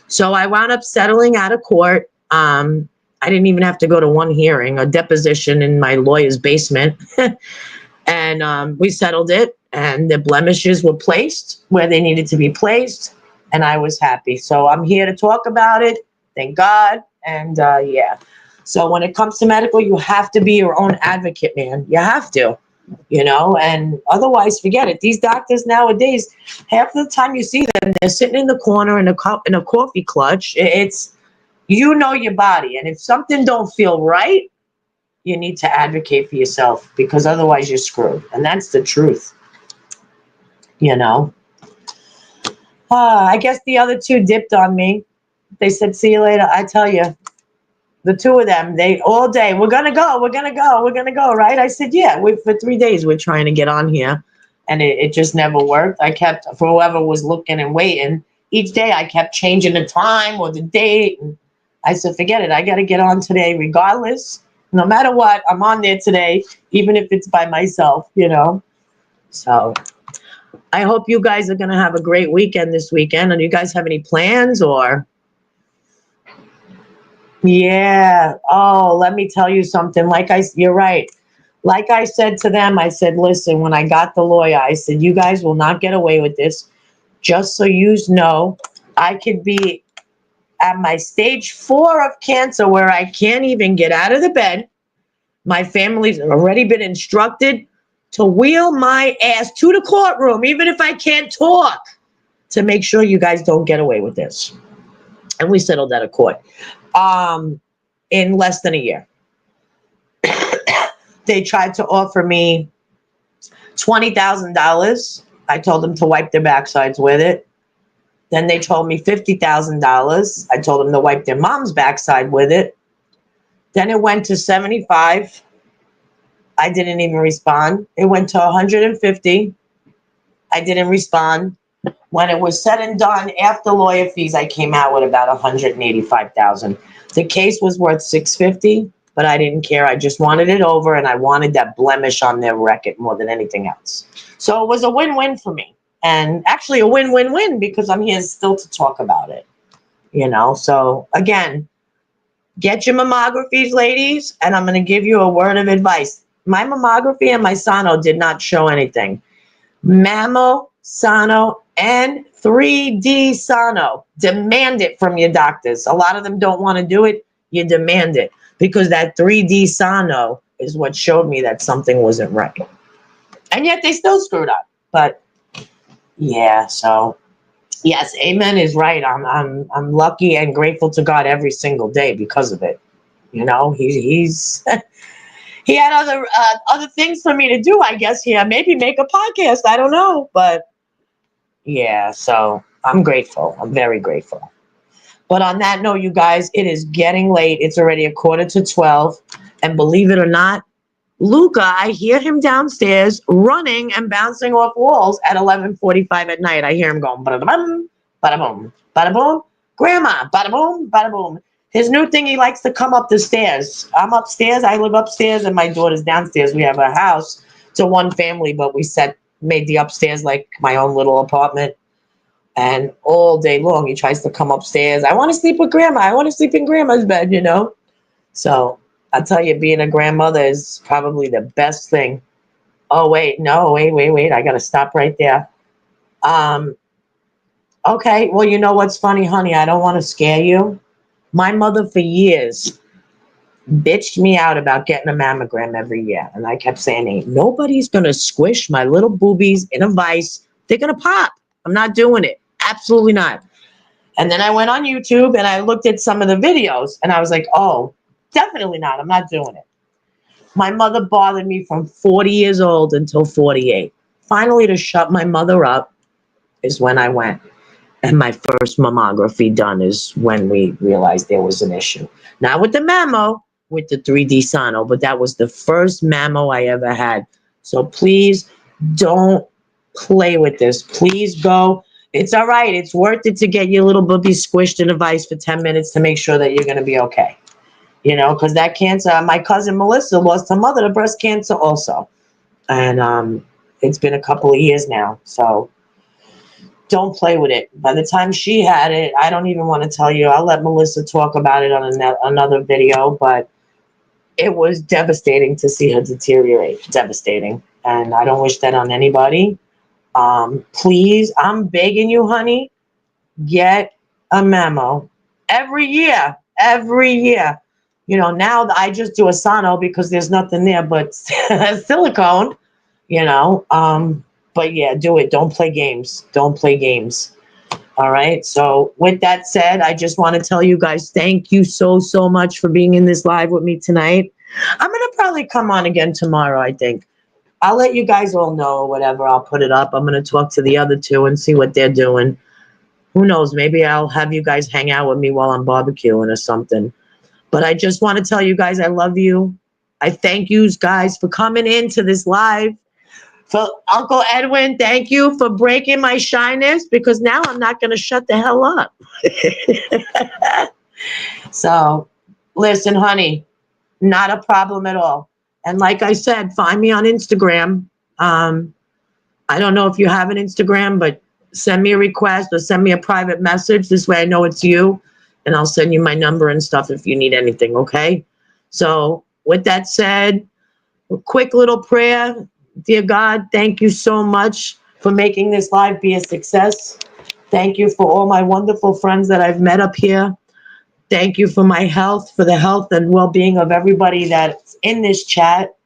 So I wound up settling out of court. I didn't even have to go to one hearing, a deposition in my lawyer's basement. And we settled it, and the blemishes were placed where they needed to be placed. And I was happy. So I'm here to talk about it. Thank God. And yeah. So when it comes to medical, you have to be your own advocate, man. You have to, and otherwise forget it. These doctors nowadays, half the time you see them, they're sitting in the corner in a coffee clutch. It's, your body. And if something don't feel right, you need to advocate for yourself, because otherwise you're screwed. And that's the truth, I guess the other two dipped on me. They said, see you later. I tell you, the two of them, they all day, we're going to go, right? I said, yeah, for 3 days, we're trying to get on here. And it just never worked. I kept, for whoever was looking and waiting, each day I kept changing the time or the date. And I said, forget it. I got to get on today regardless. No matter what, I'm on there today, even if it's by myself, So I hope you guys are going to have a great weekend this weekend. And you guys have any plans or? Yeah. Oh, let me tell you something. You're right. Like I said to them, I said, listen, when I got the lawyer, I said, you guys will not get away with this. Just so you know, I could be at my stage 4 of cancer where I can't even get out of the bed. My family's already been instructed to wheel my ass to the courtroom, even if I can't talk, to make sure you guys don't get away with this. And we settled that at court in less than a year. They tried to offer me $20,000. I told them to wipe their backsides with it. Then they told me $50,000. I told them to wipe their mom's backside with it. Then it went to 75. I didn't even respond. It went to 150. I didn't respond. When it was said and done, after lawyer fees, I came out with about $185,000. The case was worth $650, but I didn't care. I just wanted it over, and I wanted that blemish on their record more than anything else. So it was a win-win for me, and actually a win-win-win, because I'm here still to talk about it. So again, get your mammographies, ladies, and I'm going to give you a word of advice. My mammography and my sono did not show anything. Mammo, sono, and 3D sono. Demand it from your doctors. A lot of them don't want to do it. You demand it, because that 3D sono is what showed me that something wasn't right. And yet they still screwed up. But yeah, so yes, amen is right. I'm lucky and grateful to God every single day because of it. He's he had other things for me to do, I guess. Yeah, maybe make a podcast. I don't know, but yeah. So I'm grateful. I'm very grateful. But on that note, you guys, it is getting late. It's already 11:45, and believe it or not, Luca, I hear him downstairs running and bouncing off walls at 11:45 at night. I hear him going, bada boom, bada boom, bada boom. Grandma, bada boom, bada boom. His new thing, he likes to come up the stairs. I'm upstairs. I live upstairs, and my daughter's downstairs. We have a house to one family, but we made the upstairs like my own little apartment. And all day long, he tries to come upstairs. I want to sleep with grandma. I want to sleep in grandma's bed, you know? So I tell you, being a grandmother is probably the best thing. Oh, wait, no, wait. I got to stop right there. Okay, well, you know what's funny, honey? I don't want to scare you. My mother for years bitched me out about getting a mammogram every year. And I kept saying, ain't nobody's going to squish my little boobies in a vice. They're going to pop. I'm not doing it. Absolutely not. And then I went on YouTube and I looked at some of the videos and I was like, oh, definitely not. I'm not doing it. My mother bothered me from 40 years old until 48. Finally, to shut my mother up is when I went. And my first mammography done is when we realized there was an issue. Not with the mammo, with the 3D sono, but that was the first mammo I ever had. So please don't play with this. Please go. It's all right. It's worth it to get your little booby squished in a vice for 10 minutes to make sure that you're going to be okay. You know, because that cancer, my cousin Melissa lost her mother to breast cancer also. And it's been a couple of years now. So don't play with it. By the time she had it, I don't even want to tell you. I'll let Melissa talk about it on another video, but it was devastating to see her deteriorate. Devastating. And I don't wish that on anybody. Please, I'm begging you, honey, get a mammo every year. You know, now I just do a sono because there's nothing there but silicone, you know. But yeah, do it. Don't play games. All right. So with that said, I just want to tell you guys, thank you so much for being in this live with me tonight. I'm going to probably come on again tomorrow, I think. I'll let you guys all know, whatever. I'll put it up. I'm going to talk to the other two and see what they're doing. Who knows? Maybe I'll have you guys hang out with me while I'm barbecuing or something. But I just want to tell you guys I love you. I thank you guys for coming into this live. For Uncle Edwin, thank you for breaking my shyness because now I'm not going to shut the hell up. So, listen, honey, not a problem at all. And like I said, find me on Instagram. I don't know if you have an Instagram, but send me a request or send me a private message. This way I know it's you, and I'll send you my number and stuff if you need anything, okay? So, with that said, a quick little prayer. Dear God, thank you so much for making this live be a success. Thank you for all my wonderful friends that I've met up here. Thank you for my health, for the health and well-being of everybody that's in this chat.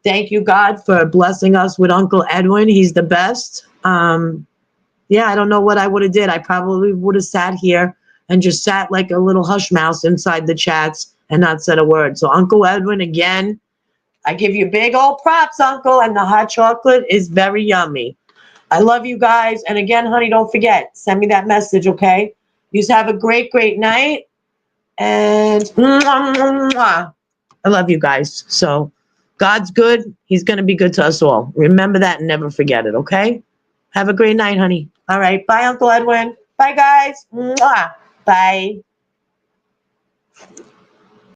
Thank you, God, for blessing us with Uncle Edwin. He's the best. Yeah, I don't know what I would have did. I probably would have sat here and just sat like a little hush mouse inside the chats and not said a word. So Uncle Edwin, again, I give you big old props, Uncle, and the hot chocolate is very yummy. I love you guys. And again, honey, don't forget, send me that message, okay? You have a great night. And I love you guys. So God's good. He's going to be good to us all. Remember that and never forget it, okay? Have a great night, honey. All right. Bye, Uncle Edwin. Bye, guys. Bye.